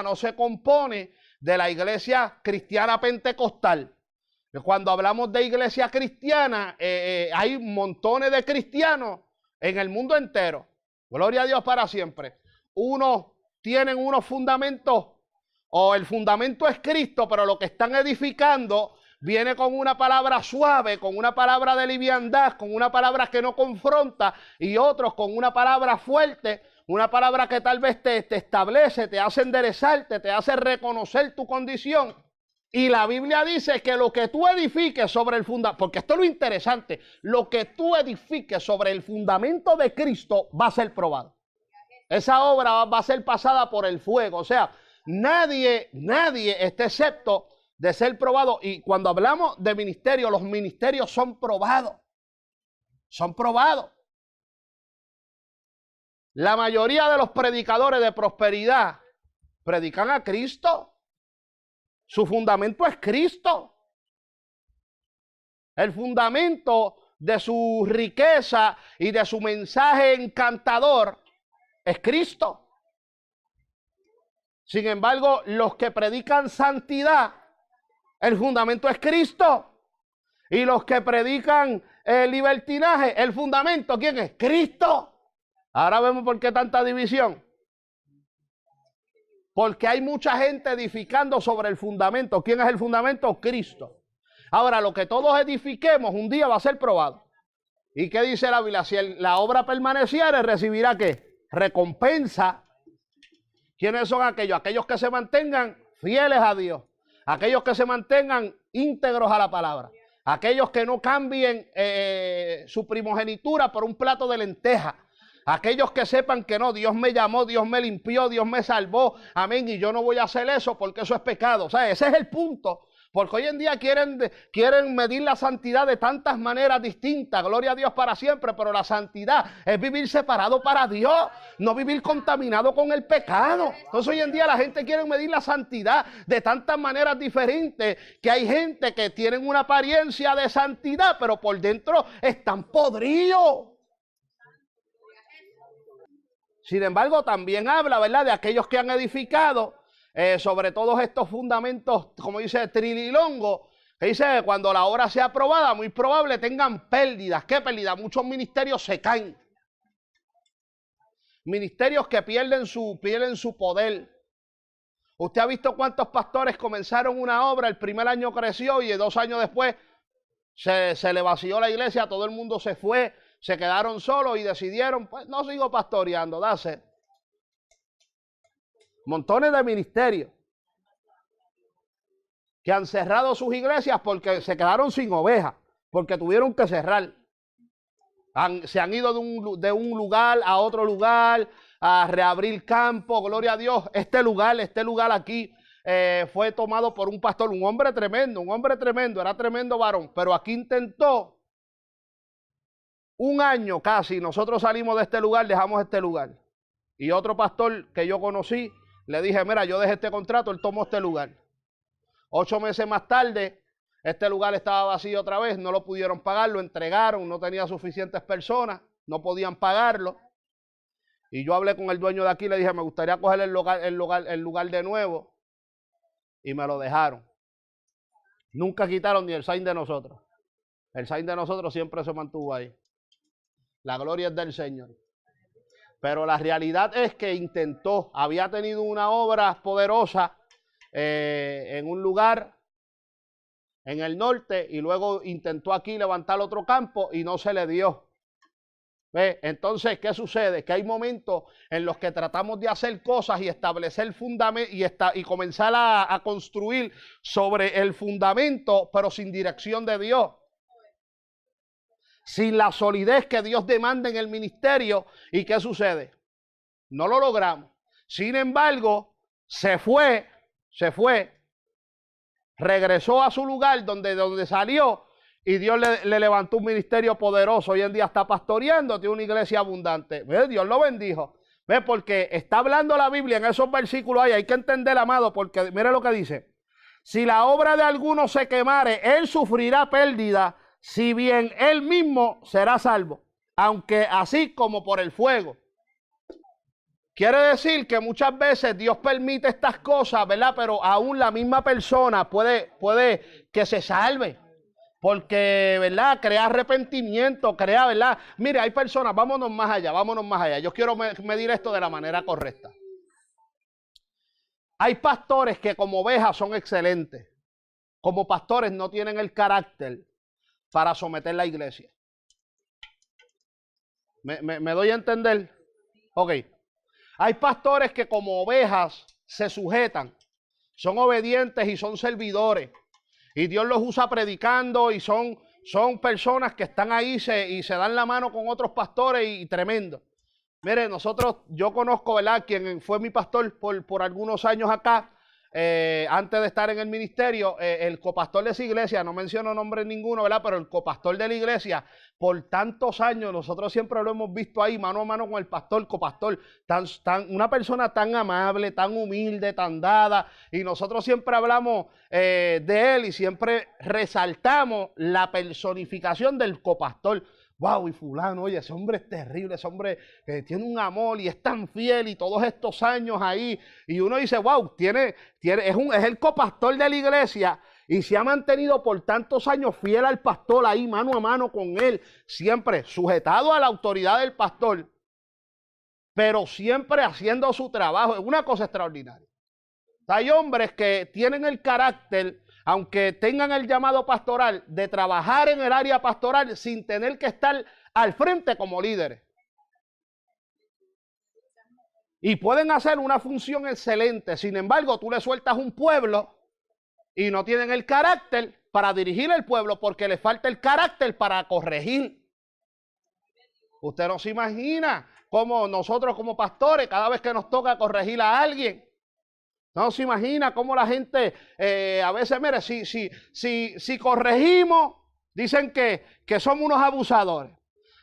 no se compone de la iglesia cristiana pentecostal. Cuando hablamos de iglesia cristiana, hay montones de cristianos en el mundo entero. Gloria a Dios para siempre. Unos tienen unos fundamentos, o el fundamento es Cristo, pero lo que están edificando viene con una palabra suave, con una palabra de liviandad, con una palabra que no confronta, y otros con una palabra fuerte, una palabra que tal vez te establece, te hace enderezarte, te hace reconocer tu condición. Y la Biblia dice que lo que tú edifiques sobre el fundamento, porque esto es lo interesante, lo que tú edifiques sobre el fundamento de Cristo va a ser probado. Esa obra va a ser pasada por el fuego. O sea, nadie está excepto de ser probado. Y cuando hablamos de ministerio, los ministerios son probados. Son probados. La mayoría de los predicadores de prosperidad predican a Cristo. Su fundamento es Cristo. El fundamento de su riqueza y de su mensaje encantador es Cristo. Sin embargo, los que predican santidad, el fundamento es Cristo. Y los que predican libertinaje, el fundamento, ¿quién es? Cristo. Ahora vemos por qué tanta división. Porque hay mucha gente edificando sobre el fundamento. ¿Quién es el fundamento? Cristo. Ahora, lo que todos edifiquemos un día va a ser probado. ¿Y qué dice la Biblia? Si la obra permaneciere, recibirá ¿qué? Recompensa. ¿Quiénes son aquellos? Aquellos que se mantengan fieles a Dios. Aquellos que se mantengan íntegros a la palabra. Aquellos que no cambien su primogenitura por un plato de lentejas. Aquellos que sepan que no, Dios me llamó, Dios me limpió, Dios me salvó, amén, y yo no voy a hacer eso porque eso es pecado. O sea, ese es el punto. Porque hoy en día quieren medir la santidad de tantas maneras distintas. Gloria a Dios para siempre. Pero la santidad es vivir separado para Dios, no vivir contaminado con el pecado. Entonces hoy en día la gente quiere medir la santidad de tantas maneras diferentes, que hay gente que tienen una apariencia de santidad, pero por dentro están podridos. Sin embargo, también habla, ¿verdad?, de aquellos que han edificado sobre todos estos fundamentos, como dice Trililongo, que dice que cuando la obra sea aprobada, muy probable tengan pérdidas. ¿Qué pérdida? Muchos ministerios se caen. Ministerios que pierden su poder. Usted ha visto cuántos pastores comenzaron una obra, el primer año creció y 2 años después se le vació la iglesia, todo el mundo se fue, se quedaron solos y decidieron, pues no sigo pastoreando, dase. Montones de ministerios que han cerrado sus iglesias porque se quedaron sin ovejas, porque tuvieron que cerrar. Se han ido de un lugar a otro lugar, a reabrir campo, gloria a Dios. Este lugar aquí fue tomado por un pastor, un hombre tremendo, era tremendo varón, pero aquí intentó un año casi, nosotros salimos de este lugar, dejamos este lugar. Y otro pastor que yo conocí, le dije, mira, yo dejé este contrato, él tomó este lugar. 8 meses más tarde, este lugar estaba vacío otra vez, no lo pudieron pagar, lo entregaron, no tenía suficientes personas, no podían pagarlo. Y yo hablé con el dueño de aquí, le dije, me gustaría coger el lugar de nuevo. Y me lo dejaron. Nunca quitaron ni el sign de nosotros. El sign de nosotros siempre se mantuvo ahí. La gloria es del Señor. Pero la realidad es que intentó, había tenido una obra poderosa en un lugar en el norte y luego intentó aquí levantar otro campo y no se le dio. ¿Ve? Entonces, ¿qué sucede? Que hay momentos en los que tratamos de hacer cosas y establecer fundamento y comenzar a construir sobre el fundamento, pero sin dirección de Dios. Sin la solidez que Dios demanda en el ministerio. ¿Y qué sucede? No lo logramos. Sin embargo, se fue, regresó a su lugar donde salió y Dios le levantó un ministerio poderoso. Hoy en día está pastoreando, tiene una iglesia abundante. ¿Ve? Dios lo bendijo. ¿Ve? Porque está hablando la Biblia en esos versículos ahí. Hay que entender, amado, porque mire lo que dice. Si la obra de alguno se quemare, él sufrirá pérdida, si bien él mismo será salvo, aunque así como por el fuego. Quiere decir que muchas veces Dios permite estas cosas, ¿verdad? Pero aún la misma persona puede que se salve. Porque, ¿verdad? Crea arrepentimiento, ¿verdad? Mire, hay personas, vámonos más allá. Yo quiero medir esto de la manera correcta. Hay pastores que como ovejas son excelentes. Como pastores no tienen el carácter para someter la iglesia. ¿Me doy a entender? Ok. Hay pastores que como ovejas se sujetan, son obedientes y son servidores. Y Dios los usa predicando y son personas que están ahí y se dan la mano con otros pastores y tremendo. Mire, yo conozco, ¿verdad? Quien fue mi pastor por algunos años acá, antes de estar en el ministerio, el copastor de esa iglesia, no menciono nombre ninguno, ¿verdad? Pero el copastor de la iglesia, por tantos años, nosotros siempre lo hemos visto ahí, mano a mano con el pastor, copastor, una persona tan amable, tan humilde, tan dada, y nosotros siempre hablamos de él y siempre resaltamos la personificación del copastor. Wow, y fulano, oye, ese hombre es terrible, ese hombre tiene un amor y es tan fiel y todos estos años ahí. Y uno dice, wow, es el copastor de la iglesia y se ha mantenido por tantos años fiel al pastor ahí, mano a mano con él, siempre sujetado a la autoridad del pastor, pero siempre haciendo su trabajo. Es una cosa extraordinaria. Hay hombres que tienen el carácter, aunque tengan el llamado pastoral, de trabajar en el área pastoral sin tener que estar al frente como líderes. Y pueden hacer una función excelente. Sin embargo, tú le sueltas un pueblo y no tienen el carácter para dirigir el pueblo porque les falta el carácter para corregir. Usted no se imagina cómo nosotros como pastores, cada vez que nos toca corregir a alguien, no se imagina cómo la gente a veces, mire, si corregimos, dicen que somos unos abusadores.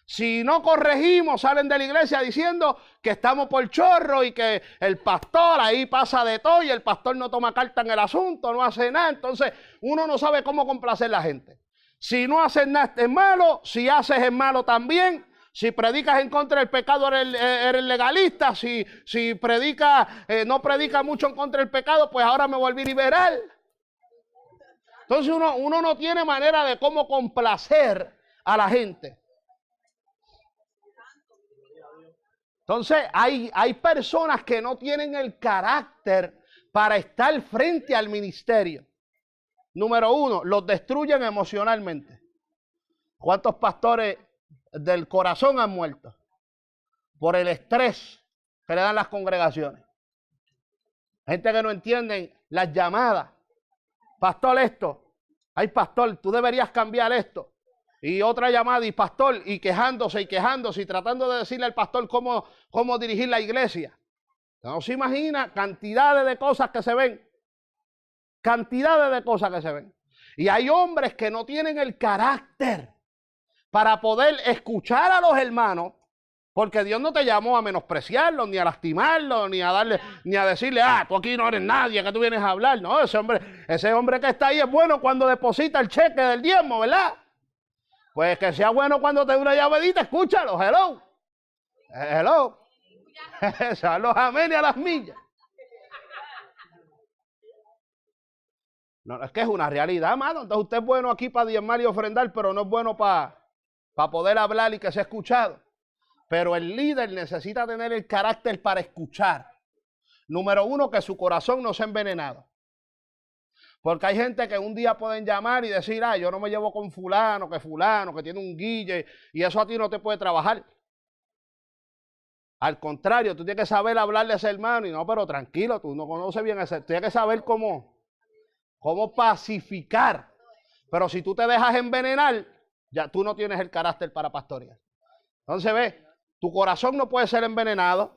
Si no corregimos, salen de la iglesia diciendo que estamos por chorro y que el pastor ahí pasa de todo y el pastor no toma carta en el asunto, no hace nada. Entonces uno no sabe cómo complacer a la gente. Si no haces nada es malo, si haces es malo también. Si predicas en contra del pecado eres legalista. Si no predicas mucho en contra del pecado, pues ahora me volví liberal. Entonces uno no tiene manera de cómo complacer a la gente. Entonces hay personas que no tienen el carácter para estar frente al ministerio. Número 1, los destruyen emocionalmente. ¿Cuántos pastores del corazón han muerto por el estrés que le dan las congregaciones? Gente que no entienden las llamadas. Pastor, esto. Ay, pastor, tú deberías cambiar esto. Y otra llamada y pastor, y quejándose y tratando de decirle al pastor cómo dirigir la iglesia. No se imagina cantidades de cosas que se ven. Cantidades de cosas que se ven. Y hay hombres que no tienen el carácter para poder escuchar a los hermanos, porque Dios no te llamó a menospreciarlos, ni a lastimarlos, ni a darle, ni a decirle, tú aquí no eres nadie, que tú vienes a hablar. No, ese hombre que está ahí es bueno cuando deposita el cheque del diezmo, ¿verdad? Pues que sea bueno cuando te dé una llavedita, escúchalo, hello. Hello. A los amén y a las millas. No, es que es una realidad, amado. Entonces usted es bueno aquí para diezmar y ofrendar, pero no es bueno para poder hablar y que sea escuchado. Pero el líder necesita tener el carácter para escuchar. Número uno, que su corazón no sea envenenado. Porque hay gente que un día pueden llamar y decir, yo no me llevo con fulano que tiene un guille, y eso a ti no te puede trabajar. Al contrario, tú tienes que saber hablarle a ese hermano, y no, pero tranquilo, tú no conoces bien ese, tú tienes que saber cómo pacificar. Pero si tú te dejas envenenar, ya tú no tienes el carácter para pastorear. Entonces ve, tu corazón no puede ser envenenado,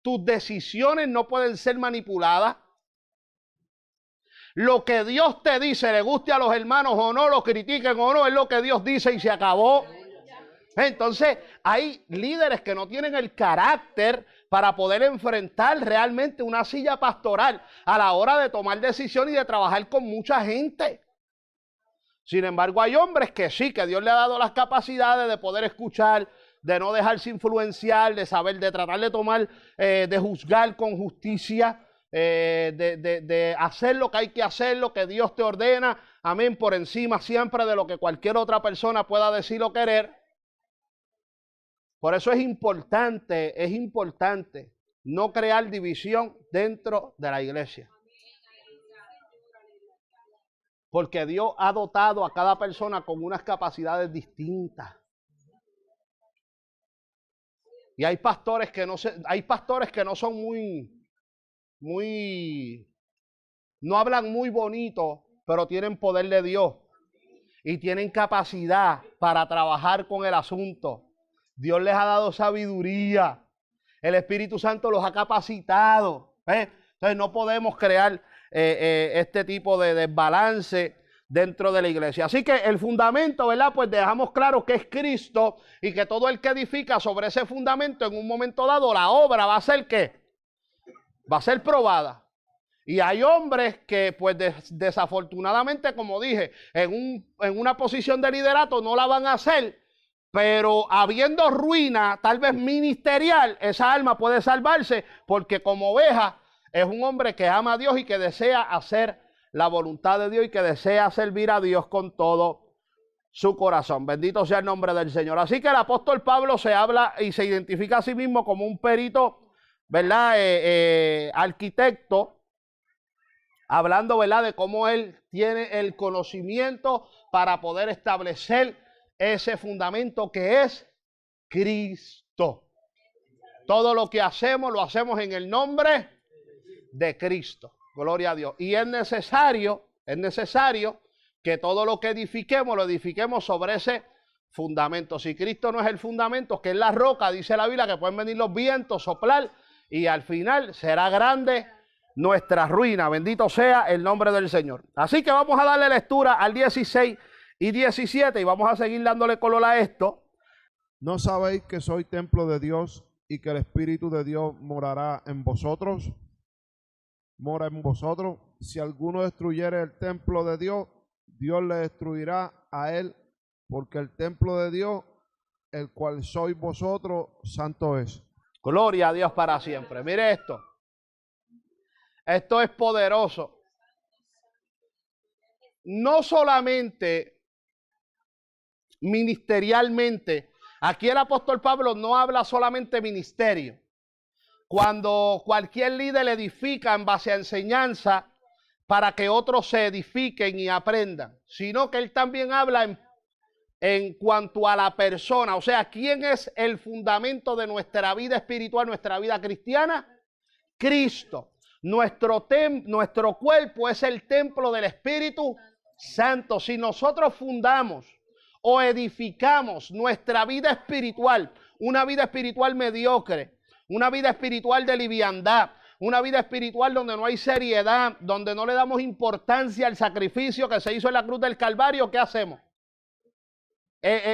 tus decisiones no pueden ser manipuladas. Lo que Dios te dice, le guste a los hermanos o no, lo critiquen o no, es lo que Dios dice y se acabó. Entonces hay líderes que no tienen el carácter para poder enfrentar realmente una silla pastoral a la hora de tomar decisiones y de trabajar con mucha gente. Sin embargo, hay hombres que sí, que Dios le ha dado las capacidades de poder escuchar, de no dejarse influenciar, de saber, de tratar de tomar, de juzgar con justicia, de hacer lo que hay que hacer, lo que Dios te ordena, amén, por encima siempre de lo que cualquier otra persona pueda decir o querer. Por eso es importante no crear división dentro de la iglesia. Porque Dios ha dotado a cada persona con unas capacidades distintas. Y hay pastores que no son no hablan muy bonito, pero tienen poder de Dios. Y tienen capacidad para trabajar con el asunto. Dios les ha dado sabiduría. El Espíritu Santo los ha capacitado. Entonces no podemos crear este tipo de desbalance dentro de la iglesia. Así que el fundamento, ¿verdad? Pues dejamos claro que es Cristo y que todo el que edifica sobre ese fundamento en un momento dado, la obra va a ser ¿qué? Va a ser probada. Y hay hombres que pues desafortunadamente, como dije, en una posición de liderato no la van a hacer, pero habiendo ruina tal vez ministerial, esa alma puede salvarse porque como oveja es un hombre que ama a Dios y que desea hacer la voluntad de Dios y que desea servir a Dios con todo su corazón. Bendito sea el nombre del Señor. Así que el apóstol Pablo se habla y se identifica a sí mismo como un perito, ¿verdad? Arquitecto, hablando, ¿verdad? De cómo él tiene el conocimiento para poder establecer ese fundamento que es Cristo. Todo lo que hacemos, lo hacemos en el nombre de Cristo. Gloria a Dios. Y es necesario que todo lo que edifiquemos, lo edifiquemos sobre ese fundamento. Si Cristo no es el fundamento, que es la roca, dice la Biblia, que pueden venir los vientos, soplar, y al final será grande nuestra ruina. Bendito sea el nombre del Señor. Así que vamos a darle lectura al 16 y 17 y vamos a seguir dándole color a esto. ¿No sabéis que soy templo de Dios y que el Espíritu de Dios morará en vosotros? Mora en vosotros. Si alguno destruyere el templo de Dios, Dios le destruirá a él, porque el templo de Dios, el cual sois vosotros, santo es. Gloria a Dios para siempre. Mire esto. Esto es poderoso. No solamente ministerialmente. Aquí el apóstol Pablo no habla solamente ministerio. Cuando cualquier líder edifica en base a enseñanza para que otros se edifiquen y aprendan, sino que él también habla en cuanto a la persona, o sea, ¿quién es el fundamento de nuestra vida espiritual, nuestra vida cristiana? Cristo. Nuestro cuerpo es el templo del Espíritu Santo. Si nosotros fundamos o edificamos nuestra vida espiritual, una vida espiritual mediocre, una vida espiritual de liviandad, una vida espiritual donde no hay seriedad, donde no le damos importancia al sacrificio que se hizo en la cruz del Calvario, ¿qué hacemos?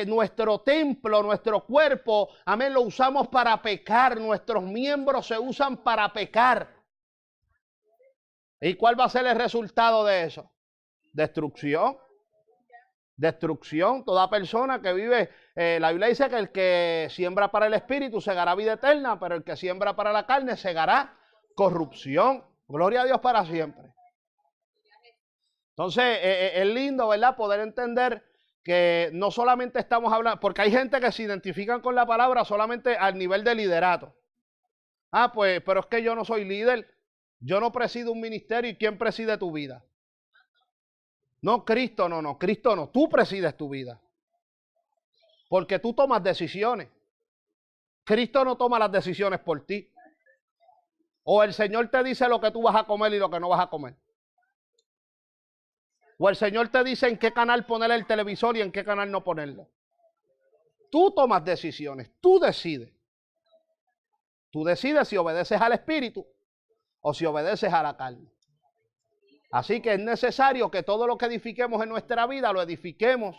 Nuestro templo, nuestro cuerpo, amén, lo usamos para pecar. Nuestros miembros se usan para pecar. ¿Y cuál va a ser el resultado de eso? Destrucción. Destrucción. Toda persona que vive, la Biblia dice que el que siembra para el espíritu segará vida eterna, pero el que siembra para la carne segará corrupción. Gloria a Dios para siempre. Entonces, es lindo, ¿verdad?, poder entender que no solamente estamos hablando, porque hay gente que se identifican con la palabra solamente al nivel de liderato. Ah, pues, pero es que yo no soy líder, yo no presido un ministerio. ¿Y quién preside tu vida? No, Cristo no, Cristo no, tú presides tu vida. Porque tú tomas decisiones. Cristo no toma las decisiones por ti. O el Señor te dice lo que tú vas a comer y lo que no vas a comer. O el Señor te dice en qué canal poner el televisor y en qué canal no ponerlo. Tú tomas decisiones, tú decides. Tú decides si obedeces al Espíritu o si obedeces a la carne. Así que es necesario que todo lo que edifiquemos en nuestra vida lo edifiquemos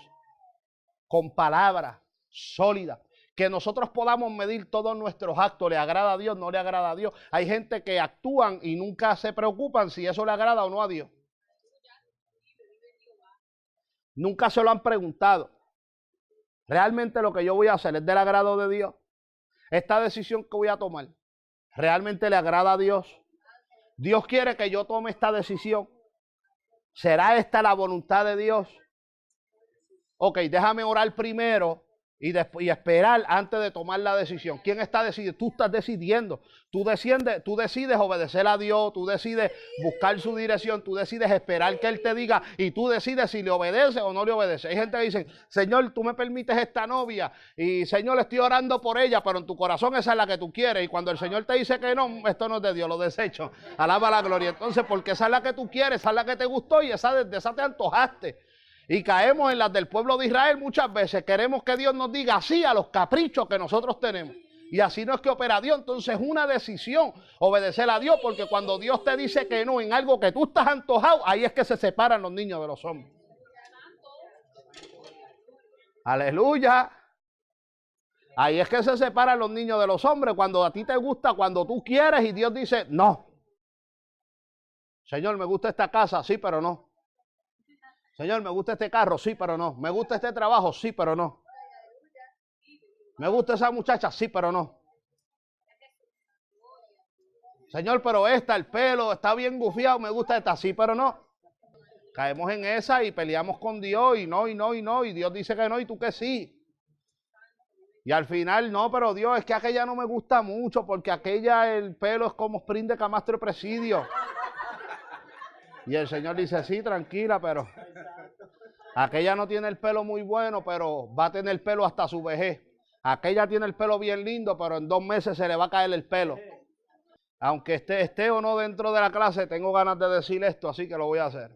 con palabras sólidas. Que nosotros podamos medir todos nuestros actos. ¿Le agrada a Dios? ¿No le agrada a Dios? Hay gente que actúan y nunca se preocupan si eso le agrada o no a Dios. Nunca se lo han preguntado. ¿Realmente lo que yo voy a hacer es del agrado de Dios? Esta decisión que voy a tomar, ¿realmente le agrada a Dios? Dios quiere que yo tome esta decisión. ¿Será esta la voluntad de Dios? Ok, déjame orar primero y esperar antes de tomar la decisión. ¿Quién está decidiendo? Tú estás decidiendo. Tú decides obedecer a Dios, tú decides buscar su dirección, tú decides esperar que Él te diga y tú decides si le obedece o no le obedece. Hay gente que dice, Señor, tú me permites esta novia y Señor, estoy orando por ella, pero en tu corazón esa es la que tú quieres. Y cuando el Señor te dice que no, esto no es de Dios, lo desecho. Alaba la gloria. Entonces, porque esa es la que tú quieres, esa es la que te gustó y de esa te antojaste. Y caemos en las del pueblo de Israel muchas veces. Queremos que Dios nos diga sí a los caprichos que nosotros tenemos. Y así no es que opera Dios. Entonces es una decisión obedecer a Dios. Porque cuando Dios te dice que no en algo que tú estás antojado, ahí es que se separan los niños de los hombres. Aleluya. Ahí es que se separan los niños de los hombres. Cuando a ti te gusta, cuando tú quieres y Dios dice no. Señor, me gusta esta casa, sí, pero no. Señor, me gusta este carro, sí, pero no. Me gusta este trabajo, sí, pero no. Me gusta esa muchacha, sí, pero no. Señor, pero el pelo está bien gufiado, me gusta esta, sí, pero no. Caemos en esa y peleamos con Dios y no. Y Dios dice que no y tú que sí. Y al final, no, pero Dios, es que aquella no me gusta mucho porque aquella el pelo es como sprint de Camastro Presidio. Y el Señor dice, sí, tranquila, pero aquella no tiene el pelo muy bueno, pero va a tener pelo hasta su vejez. Aquella tiene el pelo bien lindo, pero en 2 meses se le va a caer el pelo. Aunque esté o no dentro de la clase, tengo ganas de decir esto, así que lo voy a hacer.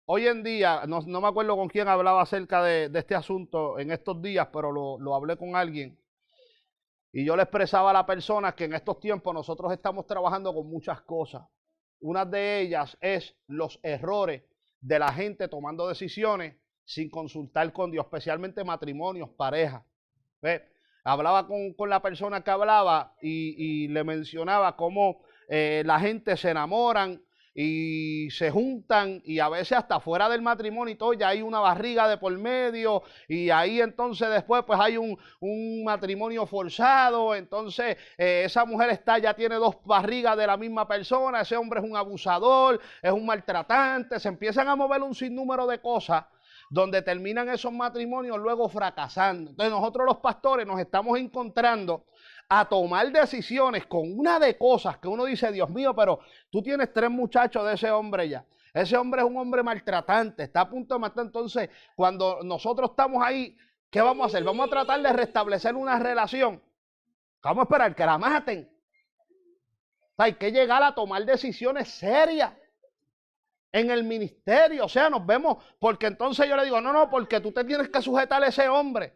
Hoy en día, no me acuerdo con quién hablaba acerca de este asunto en estos días, pero lo hablé con alguien. Y yo le expresaba a la persona que en estos tiempos nosotros estamos trabajando con muchas cosas. Una de ellas es los errores de la gente tomando decisiones sin consultar con Dios, especialmente matrimonios, parejas. Hablaba con la persona que hablaba y le mencionaba cómo la gente se enamoran y se juntan y a veces hasta fuera del matrimonio y todo, ya hay una barriga de por medio y ahí entonces después pues hay un matrimonio forzado, entonces esa mujer ya tiene 2 barrigas de la misma persona, ese hombre es un abusador, es un maltratante, se empiezan a mover un sinnúmero de cosas donde terminan esos matrimonios luego fracasando. Entonces nosotros los pastores nos estamos encontrando a tomar decisiones con una de cosas que uno dice, Dios mío, pero tú tienes 3 muchachos de ese hombre ya. Ese hombre es un hombre maltratante, está a punto de matar. Entonces, cuando nosotros estamos ahí, ¿qué vamos a hacer? Vamos a tratar de restablecer una relación. Vamos a esperar que la maten. Hay que llegar a tomar decisiones serias en el ministerio. O sea, nos vemos, porque entonces yo le digo, no, porque tú te tienes que sujetar a ese hombre.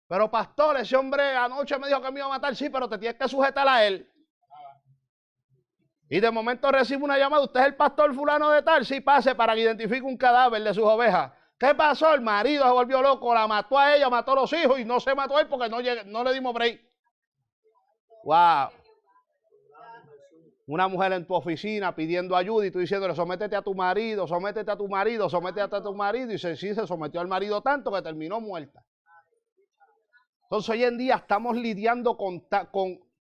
Pero pastor, ese hombre anoche me dijo que me iba a matar. Sí, pero te tienes que sujetar a él. Y de momento recibo una llamada. ¿Usted es el pastor fulano de tal? Sí, pase para que identifique un cadáver de sus ovejas. ¿Qué pasó? El marido se volvió loco, la mató a ella, mató a los hijos y no se mató a él porque no le dimos break. Wow. Una mujer en tu oficina pidiendo ayuda y tú diciéndole, sométete a tu marido, sométete a tu marido, sométete a tu marido. Y sí, se sometió al marido tanto que terminó muerta. Entonces hoy en día estamos lidiando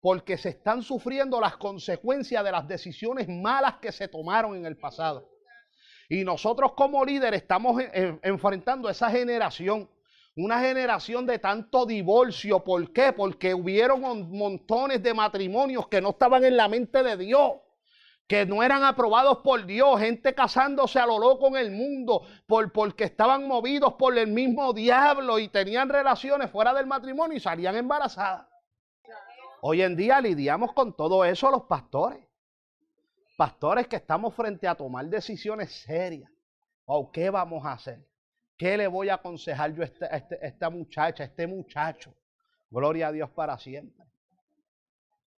porque se están sufriendo las consecuencias de las decisiones malas que se tomaron en el pasado. Y nosotros como líderes estamos enfrentando a esa generación. Una generación de tanto divorcio. ¿Por qué? Porque hubieron montones de matrimonios que no estaban en la mente de Dios, que no eran aprobados por Dios, gente casándose a lo loco en el mundo, porque estaban movidos por el mismo diablo y tenían relaciones fuera del matrimonio y salían embarazadas. Hoy en día lidiamos con todo eso los pastores. Pastores que estamos frente a tomar decisiones serias. ¿O qué vamos a hacer? ¿Qué le voy a aconsejar yo a esta muchacha, a este muchacho? Gloria a Dios para siempre.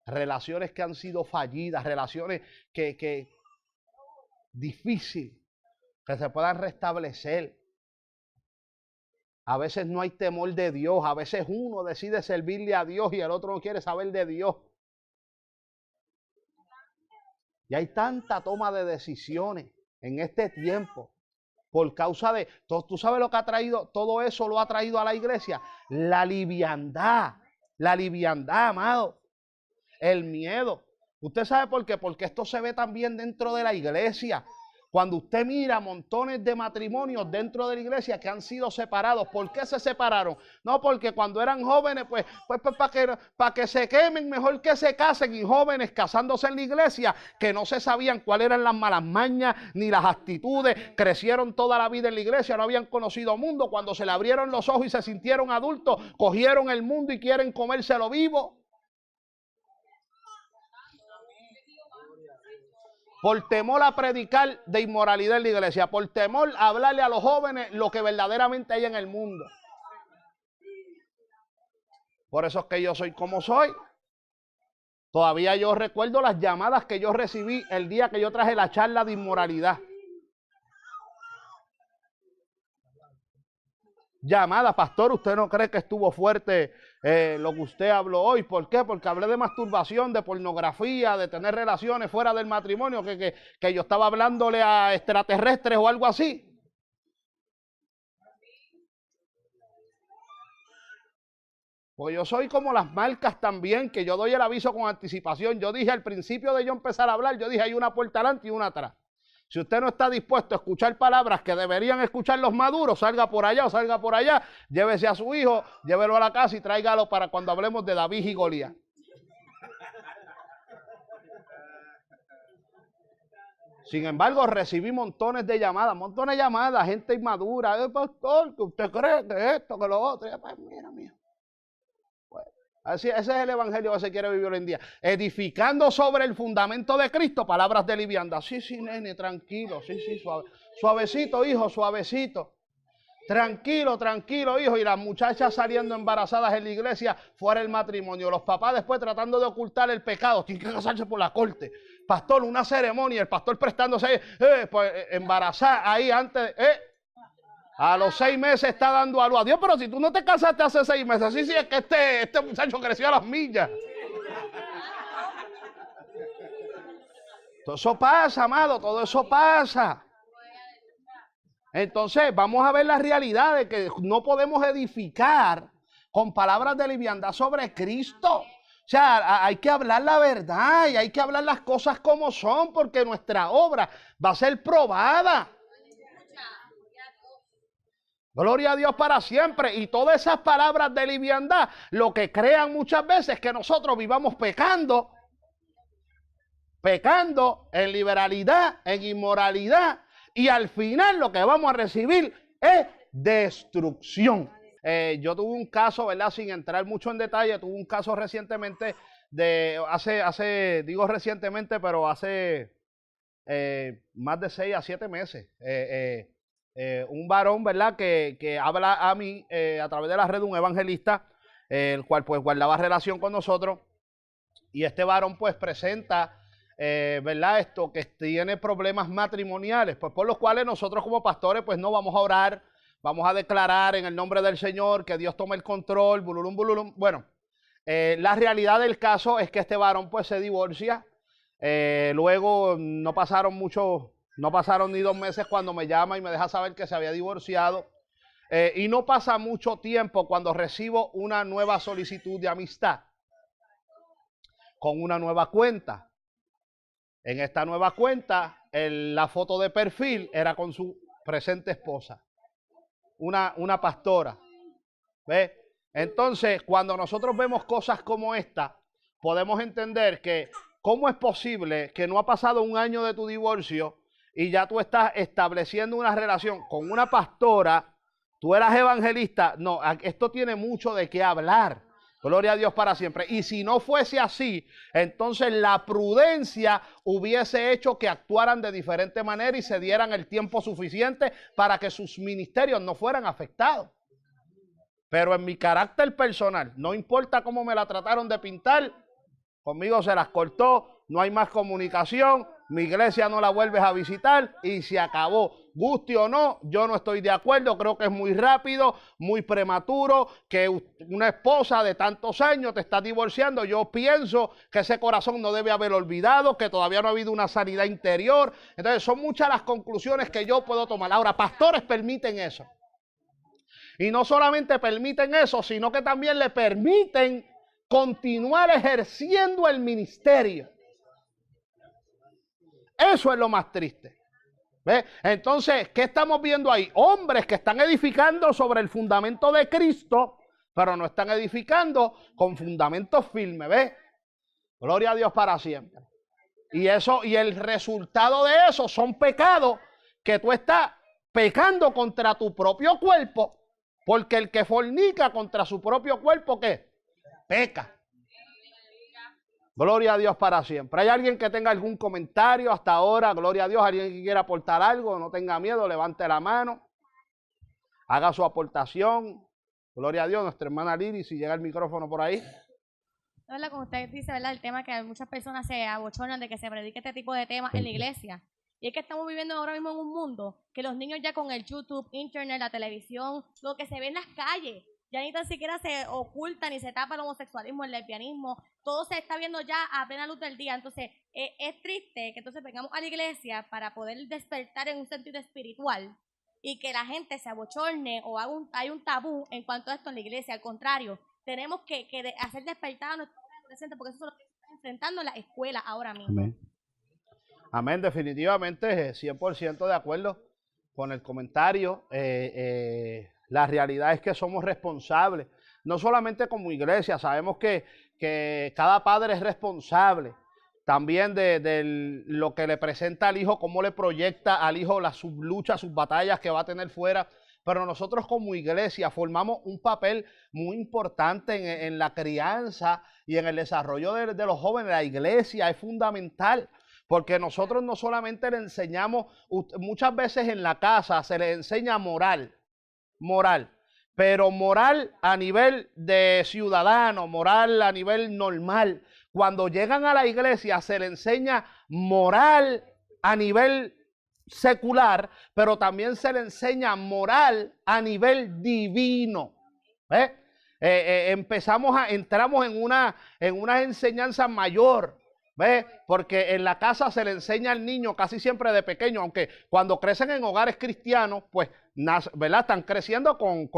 Relaciones que han sido fallidas, relaciones que difícil que se puedan restablecer. A veces no hay temor de Dios, a veces uno decide servirle a Dios y el otro no quiere saber de Dios. Y hay tanta toma de decisiones en este tiempo por causa de, tú sabes lo que ha traído, todo eso lo ha traído a la iglesia, la liviandad, amado, el miedo. ¿Usted sabe por qué? Porque esto se ve también dentro de la iglesia. Cuando usted mira montones de matrimonios dentro de la iglesia que han sido separados. ¿Por qué se separaron? No, porque cuando eran jóvenes, pues para que se quemen, mejor que se casen. Y jóvenes casándose en la iglesia que no se sabían cuáles eran las malas mañas ni las actitudes. Crecieron toda la vida en la iglesia, no habían conocido mundo. Cuando se le abrieron los ojos y se sintieron adultos, cogieron el mundo y quieren comérselo vivo. Por temor a predicar de inmoralidad en la iglesia, por temor a hablarle a los jóvenes lo que verdaderamente hay en el mundo. Por eso es que yo soy como soy. Todavía yo recuerdo las llamadas que yo recibí el día que yo traje la charla de inmoralidad. Llamada, pastor, ¿usted no cree que estuvo fuerte lo que usted habló hoy? ¿Por qué? Porque hablé de masturbación, de pornografía, de tener relaciones fuera del matrimonio, que yo estaba hablándole a extraterrestres o algo así. Porque yo soy como las marcas también, que yo doy el aviso con anticipación. Yo dije al principio de yo empezar a hablar, yo dije hay una puerta adelante y una atrás. Si usted no está dispuesto a escuchar palabras que deberían escuchar los maduros, salga por allá o salga por allá, llévese a su hijo, llévelo a la casa y tráigalo para cuando hablemos de David y Goliat. Sin embargo, recibí montones de llamadas, gente inmadura. Pastor, que usted cree que esto, que lo otro. Pues mira, mío. Así, ese es el evangelio que se quiere vivir hoy en día. Edificando sobre el fundamento de Cristo, palabras de liviandad. Sí, nene, tranquilo. Sí, suave. Suavecito, hijo, suavecito. Tranquilo, hijo. Y las muchachas saliendo embarazadas en la iglesia, fuera del matrimonio. Los papás después tratando de ocultar el pecado. Tienen que casarse por la corte. Pastor, una ceremonia. El pastor prestándose pues, embarazada ahí antes. A los 6 meses está dando a luz. Adiós, pero si tú no te casaste hace 6 meses. Sí, es que este muchacho creció a las millas. Todo eso pasa, amado, todo eso pasa. Entonces, vamos a ver la realidad de que no podemos edificar con palabras de liviandad sobre Cristo. O sea, hay que hablar la verdad y hay que hablar las cosas como son, porque nuestra obra va a ser probada. Gloria a Dios para siempre. Y todas esas palabras de liviandad lo que crean muchas veces es que nosotros vivamos pecando en liberalidad, en inmoralidad, y al final lo que vamos a recibir es destrucción. Yo tuve un caso, ¿verdad? Sin entrar mucho en detalle, tuve un caso recientemente digo recientemente, pero hace más de 6 a 7 meses. un varón, ¿verdad? Que habla a mí a través de la red, un evangelista, el cual pues guardaba relación con nosotros. Y este varón pues presenta, ¿verdad? Esto, que tiene problemas matrimoniales, pues por los cuales nosotros como pastores pues no vamos a orar, vamos a declarar en el nombre del Señor que Dios tome el control, bululum, bululum. Bueno, la realidad del caso es que este varón pues se divorcia. Luego no pasaron ni 2 meses cuando me llama y me deja saber que se había divorciado. Y no pasa mucho tiempo cuando recibo una nueva solicitud de amistad con una nueva cuenta. En esta nueva cuenta, la foto de perfil era con su presente esposa, una pastora. ¿Ve? Entonces, cuando nosotros vemos cosas como esta, podemos entender que ¿cómo es posible que no ha pasado 1 año de tu divorcio y ya tú estás estableciendo una relación con una pastora? Tú eras evangelista. No, esto tiene mucho de qué hablar. Gloria a Dios para siempre. Y si no fuese así, entonces la prudencia hubiese hecho que actuaran de diferente manera y se dieran el tiempo suficiente para que sus ministerios no fueran afectados. Pero en mi carácter personal, no importa cómo me la trataron de pintar, conmigo se las cortó, no hay más comunicación, mi iglesia no la vuelves a visitar y se acabó. Guste o no, yo no estoy de acuerdo, creo que es muy rápido, muy prematuro, que una esposa de tantos años te está divorciando. Yo pienso que ese corazón no debe haber olvidado, que todavía no ha habido una sanidad interior. Entonces son muchas las conclusiones que yo puedo tomar. Ahora, pastores permiten eso. Y no solamente permiten eso, sino que también le permiten continuar ejerciendo el ministerio. Eso es lo más triste. ¿Ve? Entonces, ¿qué estamos viendo ahí? Hombres que están edificando sobre el fundamento de Cristo, pero no están edificando con fundamentos firmes. ¿Ve? Gloria a Dios para siempre. Y el resultado de eso son pecados que tú estás pecando contra tu propio cuerpo. Porque el que fornica contra su propio cuerpo, ¿qué? Peca. Gloria a Dios para siempre. ¿Hay alguien que tenga algún comentario hasta ahora? Gloria a Dios. ¿Alguien que quiera aportar algo? No tenga miedo, levante la mano. Haga su aportación. Gloria a Dios. Nuestra hermana Liri, si llega el micrófono por ahí. ¿Verdad? Como usted dice, ¿verdad? El tema que muchas personas se abochornan de que se predique este tipo de temas en la iglesia. Y es que estamos viviendo ahora mismo en un mundo que los niños ya con el YouTube, internet, la televisión, lo que se ve en las calles, ya ni tan siquiera se oculta ni se tapa el homosexualismo, el lesbianismo, todo se está viendo ya a plena luz del día. Entonces, es triste que entonces vengamos a la iglesia para poder despertar en un sentido espiritual y que la gente se abochorne o hay un tabú en cuanto a esto en la iglesia. Al contrario, tenemos que hacer despertar a nuestro presente, porque eso es lo que está enfrentando la escuela ahora mismo. Amén. Amén, definitivamente 100% de acuerdo con el comentario. La realidad es que somos responsables, no solamente como iglesia, sabemos que cada padre es responsable también de lo que le presenta al hijo, cómo le proyecta al hijo sus luchas, sus batallas que va a tener fuera. Pero nosotros como iglesia formamos un papel muy importante en la crianza y en el desarrollo de los jóvenes. La iglesia es fundamental. Porque nosotros no solamente le enseñamos, muchas veces en la casa se le enseña moral, pero moral a nivel de ciudadano, moral a nivel normal. Cuando llegan a la iglesia se le enseña moral a nivel secular, pero también se le enseña moral a nivel divino. Entramos en una enseñanza mayor. ¿Ves? Porque en la casa se le enseña al niño casi siempre de pequeño, aunque cuando crecen en hogares cristianos, pues, ¿verdad? Están creciendo con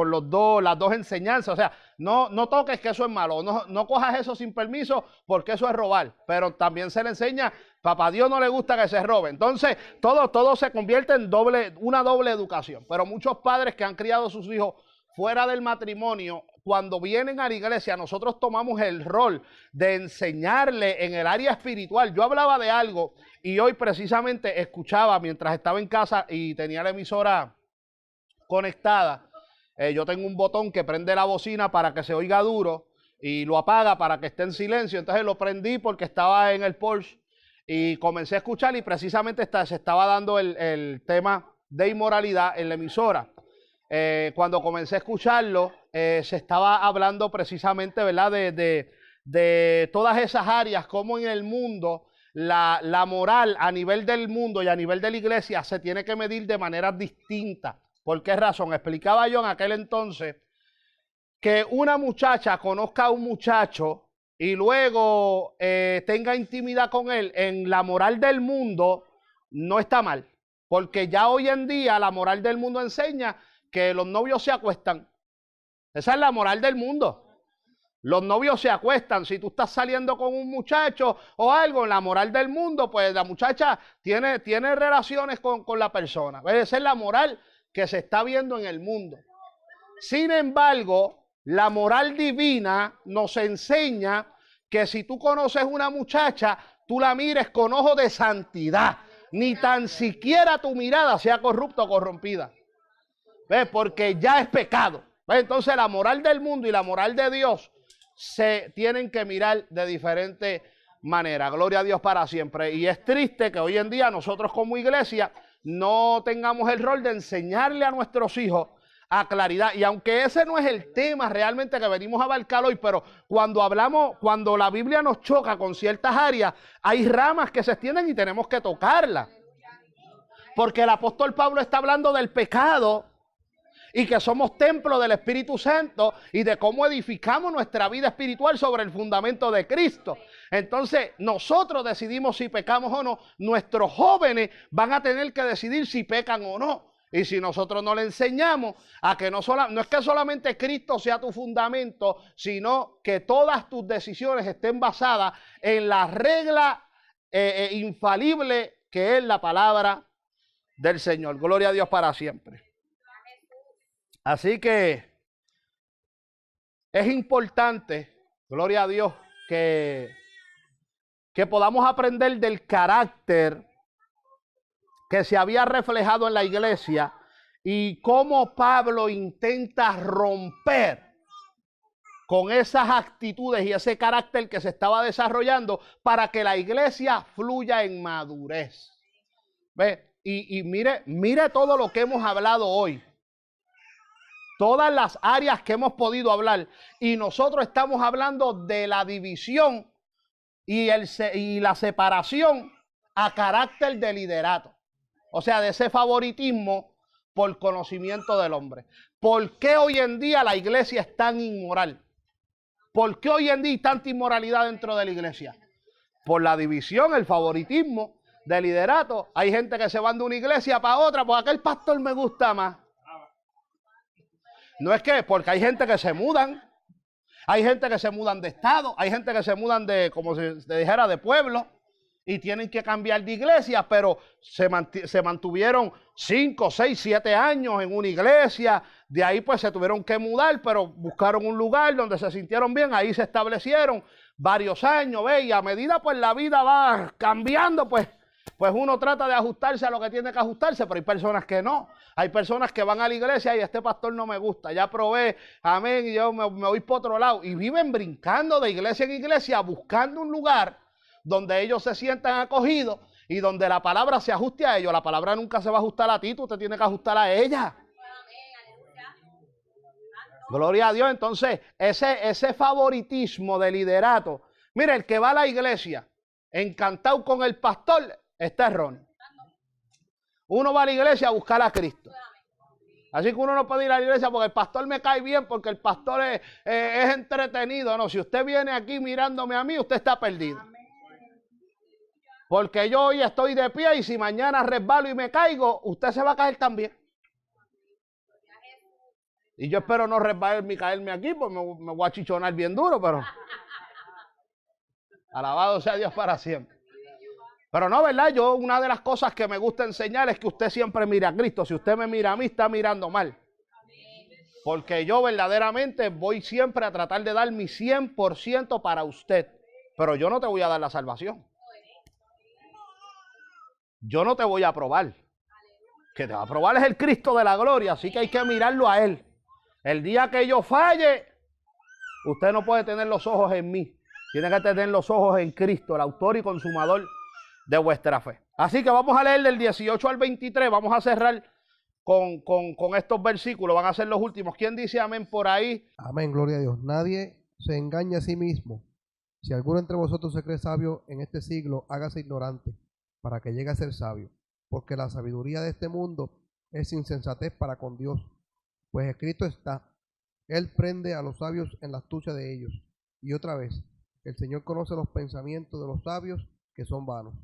las dos enseñanzas. O sea, no toques que eso es malo, no cojas eso sin permiso porque eso es robar. Pero también se le enseña, papá Dios no le gusta que se robe. Entonces, todo se convierte en una doble educación. Pero muchos padres que han criado a sus hijos fuera del matrimonio, cuando vienen a la iglesia, nosotros tomamos el rol de enseñarle en el área espiritual. Yo hablaba de algo y hoy precisamente escuchaba mientras estaba en casa y tenía la emisora conectada. Yo tengo un botón que prende la bocina para que se oiga duro y lo apaga para que esté en silencio. Entonces lo prendí porque estaba en el Porsche y comencé a escuchar y precisamente se estaba dando el tema de inmoralidad en la emisora. Cuando comencé a escucharlo, se estaba hablando precisamente, ¿verdad?, de todas esas áreas, como en el mundo la moral a nivel del mundo y a nivel de la iglesia se tiene que medir de maneras distintas. ¿Por qué razón? Explicaba yo en aquel entonces que una muchacha conozca a un muchacho y luego tenga intimidad con él en la moral del mundo, no está mal. Porque ya hoy en día la moral del mundo enseña que los novios se acuestan. Esa es la moral del mundo. Los novios se acuestan. Si tú estás saliendo con un muchacho o algo, en la moral del mundo, pues la muchacha tiene relaciones con la persona. Esa es la moral que se está viendo en el mundo. Sin embargo, la moral divina nos enseña que si tú conoces una muchacha, tú la mires con ojos de santidad. Ni tan siquiera tu mirada sea corrupta o corrompida. ¿Ves? Porque ya es pecado. ¿Ves? Entonces la moral del mundo y la moral de Dios se tienen que mirar de diferente manera. Gloria a Dios para siempre. Y es triste que hoy en día nosotros como iglesia no tengamos el rol de enseñarle a nuestros hijos a claridad. Y aunque ese no es el tema realmente que venimos a abarcar hoy, pero cuando la Biblia nos choca con ciertas áreas, hay ramas que se extienden y tenemos que tocarlas. Porque el apóstol Pablo está hablando del pecado y que somos templo del Espíritu Santo y de cómo edificamos nuestra vida espiritual sobre el fundamento de Cristo. Entonces nosotros decidimos si pecamos o no. Nuestros jóvenes van a tener que decidir si pecan o no. Y si nosotros no le enseñamos a que no es que solamente Cristo sea tu fundamento, sino que todas tus decisiones estén basadas en la regla infalible que es la palabra del Señor. Gloria a Dios para siempre. Así que es importante, gloria a Dios, que podamos aprender del carácter que se había reflejado en la iglesia y cómo Pablo intenta romper con esas actitudes y ese carácter que se estaba desarrollando para que la iglesia fluya en madurez. ¿Ve? Y mire todo lo que hemos hablado hoy. Todas las áreas que hemos podido hablar. Y nosotros estamos hablando de la división y la separación a carácter de liderato. O sea, de ese favoritismo por conocimiento del hombre. ¿Por qué hoy en día la iglesia es tan inmoral? ¿Por qué hoy en día hay tanta inmoralidad dentro de la iglesia? Por la división, el favoritismo de liderato. Hay gente que se van de una iglesia para otra, porque aquel pastor me gusta más. No es que, porque hay gente que se mudan. Hay gente que se mudan de estado. Hay gente que se mudan de, como se dijera, de pueblo. Y tienen que cambiar de iglesia, pero se mantuvieron 5, 6, 7 años en una iglesia. De ahí pues se tuvieron que mudar, pero buscaron un lugar donde se sintieron bien. Ahí se establecieron varios años, ¿ve? Y a medida pues la vida va cambiando, pues uno trata de ajustarse a lo que tiene que ajustarse, pero hay personas que no. Hay personas que van a la iglesia y este pastor no me gusta, ya probé, amén, y yo me voy por otro lado. Y viven brincando de iglesia en iglesia, buscando un lugar donde ellos se sientan acogidos y donde la palabra se ajuste a ellos. La palabra nunca se va a ajustar a ti, tú te tienes que ajustar a ella. Gloria a Dios. Entonces, ese favoritismo de liderato. Mira, el que va a la iglesia encantado con el pastor está erróneo. Uno va a la iglesia a buscar a Cristo. Así que uno no puede ir a la iglesia porque el pastor me cae bien, porque el pastor es entretenido. No, si usted viene aquí mirándome a mí, usted está perdido. Porque yo hoy estoy de pie y si mañana resbalo y me caigo, usted se va a caer también. Y yo espero no resbalarme y caerme aquí, pues me voy a chichonar bien duro, pero alabado sea Dios para siempre. Pero no, ¿verdad? Yo una de las cosas que me gusta enseñar es que usted siempre mire a Cristo. Si usted me mira a mí, está mirando mal. Porque yo verdaderamente voy siempre a tratar de dar mi 100% para usted. Pero yo no te voy a dar la salvación. Yo no te voy a aprobar. Que te va a aprobar es el Cristo de la gloria. Así que hay que mirarlo a Él. El día que yo falle, usted no puede tener los ojos en mí. Tiene que tener los ojos en Cristo, el autor y consumador de vuestra fe. Así que vamos a leer del 18 al 23. Vamos a cerrar con estos versículos. Van a ser los últimos. ¿Quién dice amén por ahí? Amén, gloria a Dios. Nadie se engaña a sí mismo. Si alguno entre vosotros se cree sabio en este siglo, hágase ignorante, para que llegue a ser sabio. Porque la sabiduría de este mundo es insensatez para con Dios. Pues escrito está, Él prende a los sabios en la astucia de ellos. Y otra vez, el Señor conoce los pensamientos de los sabios, que son vanos.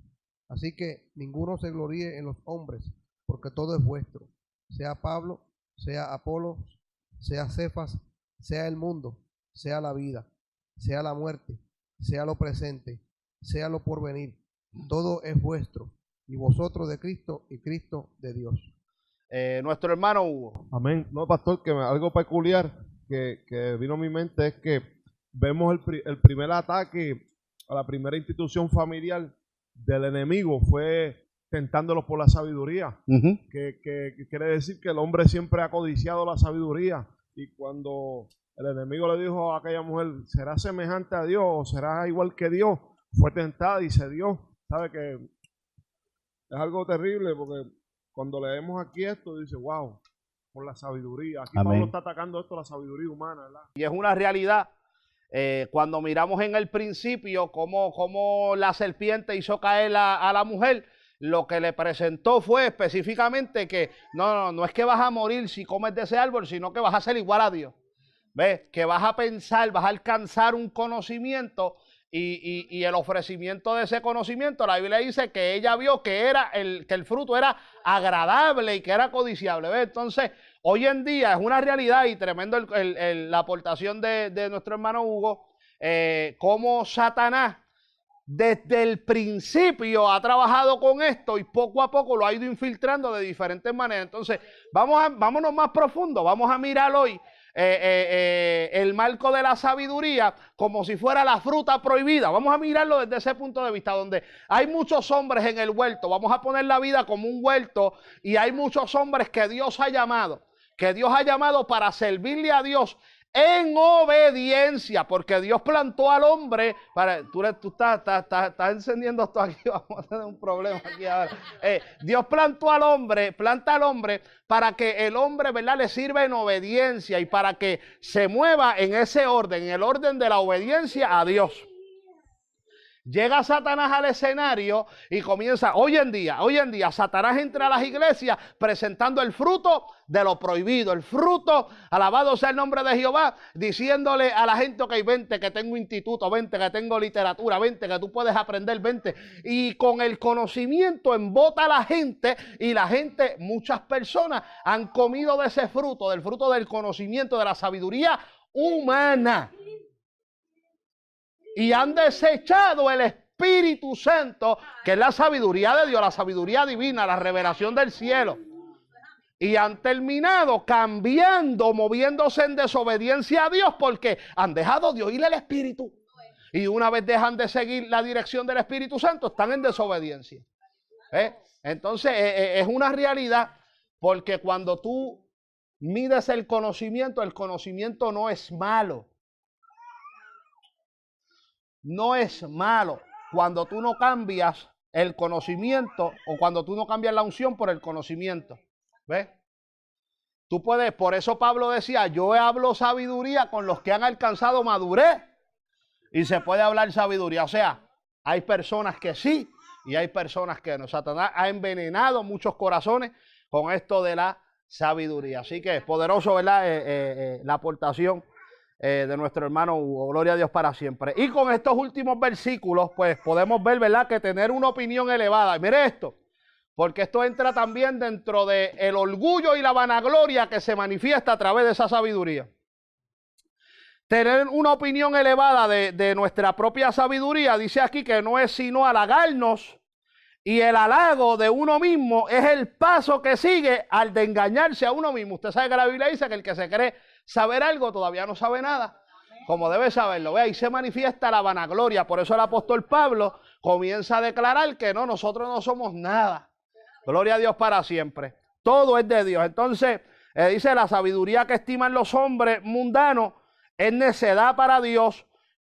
Así que ninguno se gloríe en los hombres, porque todo es vuestro. Sea Pablo, sea Apolo, sea Cefas, sea el mundo, sea la vida, sea la muerte, sea lo presente, sea lo porvenir. Todo es vuestro, y vosotros de Cristo, y Cristo de Dios. Nuestro hermano Hugo. Amén. No, pastor, que algo peculiar que vino a mi mente es que vemos el primer ataque a la primera institución familiar del enemigo fue tentándolos por la sabiduría, que quiere decir que el hombre siempre ha codiciado la sabiduría, y cuando el enemigo le dijo a aquella mujer, ¿será semejante a Dios o será igual que Dios? Fue tentada y se dio. ¿Sabe que es algo terrible? Porque cuando leemos aquí esto, dice, wow, por la sabiduría. Aquí Amén. Pablo está atacando esto, la sabiduría humana, ¿verdad? Y es una realidad. Cuando miramos en el principio cómo la serpiente hizo caer a la mujer, lo que le presentó fue específicamente que no es que vas a morir si comes de ese árbol, sino que vas a ser igual a Dios. ¿Ves? Que vas a pensar, vas a alcanzar un conocimiento y el ofrecimiento de ese conocimiento, la Biblia dice que ella vio que el fruto era agradable y que era codiciable. ¿Ves? Entonces, hoy en día es una realidad y tremendo la aportación de nuestro hermano Hugo, cómo Satanás desde el principio ha trabajado con esto y poco a poco lo ha ido infiltrando de diferentes maneras. Entonces, vámonos más profundo, vamos a mirar hoy el marco de la sabiduría como si fuera la fruta prohibida. Vamos a mirarlo desde ese punto de vista, donde hay muchos hombres en el huerto. Vamos a poner la vida como un huerto, y hay muchos hombres que Dios ha llamado para servirle a Dios en obediencia, porque Dios plantó al hombre tú estás encendiendo esto aquí, vamos a tener un problema aquí ahora. Dios planta al hombre para que el hombre, ¿verdad?, le sirva en obediencia y para que se mueva en ese orden, en el orden de la obediencia a Dios. Llega Satanás al escenario y comienza, hoy en día, Satanás entra a las iglesias presentando el fruto de lo prohibido, el fruto, alabado sea el nombre de Jehová, diciéndole a la gente, ok, vente que tengo instituto, vente que tengo literatura, vente que tú puedes aprender, vente. Y con el conocimiento embota a la gente, y la gente, muchas personas han comido de ese fruto, del fruto del conocimiento, de la sabiduría humana. Y han desechado el Espíritu Santo, que es la sabiduría de Dios, la sabiduría divina, la revelación del cielo. Y han terminado cambiando, moviéndose en desobediencia a Dios, porque han dejado de oír el Espíritu. Y una vez dejan de seguir la dirección del Espíritu Santo, están en desobediencia. Entonces es una realidad, porque cuando tú mides el conocimiento no es malo. No es malo cuando tú no cambias el conocimiento o cuando tú no cambias la unción por el conocimiento. ¿Ves? Tú puedes, por eso Pablo decía, yo hablo sabiduría con los que han alcanzado madurez, y se puede hablar sabiduría. O sea, hay personas que sí y hay personas que no. Satanás ha envenenado muchos corazones con esto de la sabiduría. Así que es poderoso, ¿verdad? La aportación de nuestro hermano Hugo, gloria a Dios para siempre. Y con estos últimos versículos, pues podemos ver, ¿verdad?, que tener una opinión elevada. Y mire esto, porque esto entra también dentro del orgullo y la vanagloria que se manifiesta a través de esa sabiduría. Tener una opinión elevada de nuestra propia sabiduría, dice aquí que no es sino halagarnos, y el halago de uno mismo es el paso que sigue al de engañarse a uno mismo. Usted sabe que la Biblia dice que el que se cree saber algo todavía no sabe nada, como debe saberlo. Ve, ahí se manifiesta la vanagloria. Por eso el apóstol Pablo comienza a declarar que nosotros no somos nada. Gloria a Dios para siempre. Todo es de Dios. Entonces, dice, la sabiduría que estiman los hombres mundanos es necedad para Dios,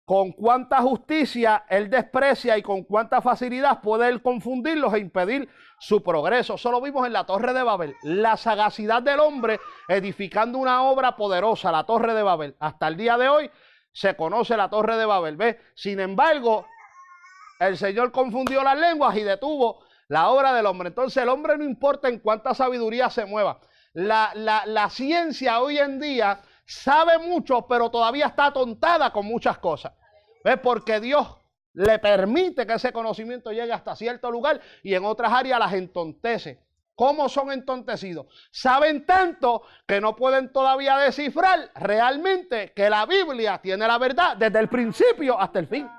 con cuánta justicia él desprecia y con cuánta facilidad puede él confundirlos e impedir su progreso. Eso lo vimos en la Torre de Babel. La sagacidad del hombre edificando una obra poderosa, la Torre de Babel. Hasta el día de hoy se conoce la Torre de Babel. ¿Ves? Sin embargo, el Señor confundió las lenguas y detuvo la obra del hombre. Entonces el hombre no importa en cuánta sabiduría se mueva. La ciencia hoy en día sabe mucho, pero todavía está atontada con muchas cosas. ¿Ves? Porque Dios le permite que ese conocimiento llegue hasta cierto lugar y en otras áreas las entontece. ¿Cómo son entontecidos? Saben tanto que no pueden todavía descifrar realmente que la Biblia tiene la verdad desde el principio hasta el fin.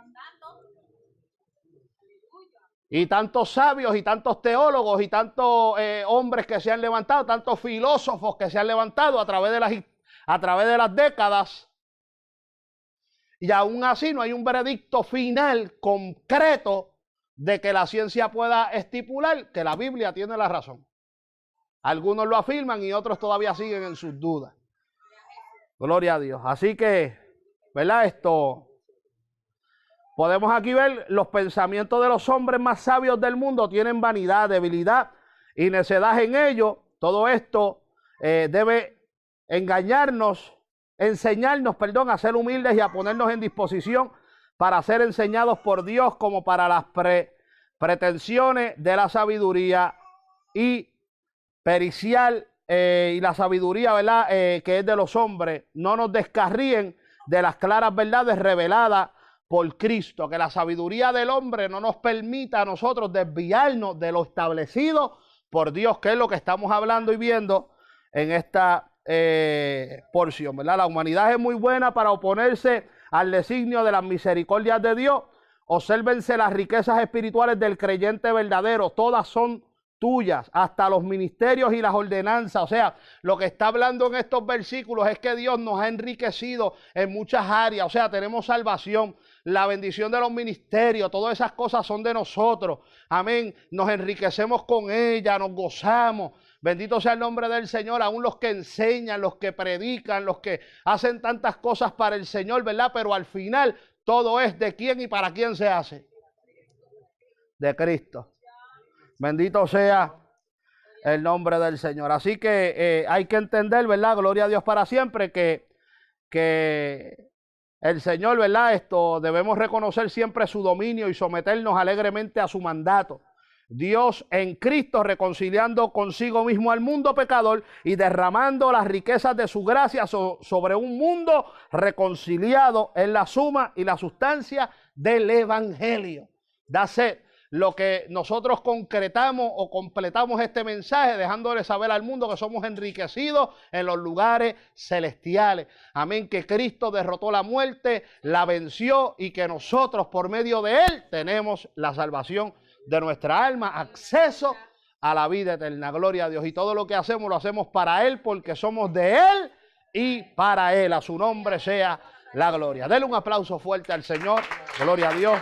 Y tantos sabios y tantos teólogos y tantos hombres que se han levantado, tantos filósofos que se han levantado a través de las décadas, y aún así no hay un veredicto final concreto de que la ciencia pueda estipular que la Biblia tiene la razón. Algunos lo afirman y otros todavía siguen en sus dudas. Gloria a Dios. Así que, ¿verdad? Podemos aquí ver los pensamientos de los hombres más sabios del mundo tienen vanidad, debilidad y necedad en ellos. Todo esto debe enseñarnos, a ser humildes y a ponernos en disposición para ser enseñados por Dios como para las pretensiones de la sabiduría y pericial y la sabiduría, ¿verdad? Que es de los hombres. No nos descarríen de las claras verdades reveladas por Cristo, que la sabiduría del hombre no nos permita a nosotros desviarnos de lo establecido por Dios, que es lo que estamos hablando y viendo en esta porción, ¿verdad? La humanidad es muy buena para oponerse al designio de las misericordias de Dios. Obsérvense las riquezas espirituales del creyente verdadero, todas son tuyas, hasta los ministerios y las ordenanzas. O sea, lo que está hablando en estos versículos es que Dios nos ha enriquecido en muchas áreas. O sea, tenemos salvación, la bendición de los ministerios, todas esas cosas son de nosotros. Amén. Nos enriquecemos con ella, nos gozamos. Bendito sea el nombre del Señor. Aún los que enseñan, los que predican, los que hacen tantas cosas para el Señor, ¿verdad? Pero al final todo es de quién y para quién se hace. De Cristo. Bendito sea el nombre del Señor. Así que hay que entender, ¿verdad? Gloria a Dios para siempre, que el Señor, ¿verdad? Debemos reconocer siempre su dominio y someternos alegremente a su mandato. Dios en Cristo reconciliando consigo mismo al mundo pecador y derramando las riquezas de su gracia sobre un mundo reconciliado en la suma y la sustancia del Evangelio. Lo que nosotros concretamos o completamos este mensaje dejándole saber al mundo que somos enriquecidos en los lugares celestiales. Amén, que Cristo derrotó la muerte, la venció y que nosotros por medio de Él tenemos la salvación de nuestra alma, acceso a la vida eterna. Gloria a Dios. Y todo lo que hacemos lo hacemos para Él porque somos de Él y para Él. A su nombre sea la gloria. Denle un aplauso fuerte al Señor. Gloria a Dios.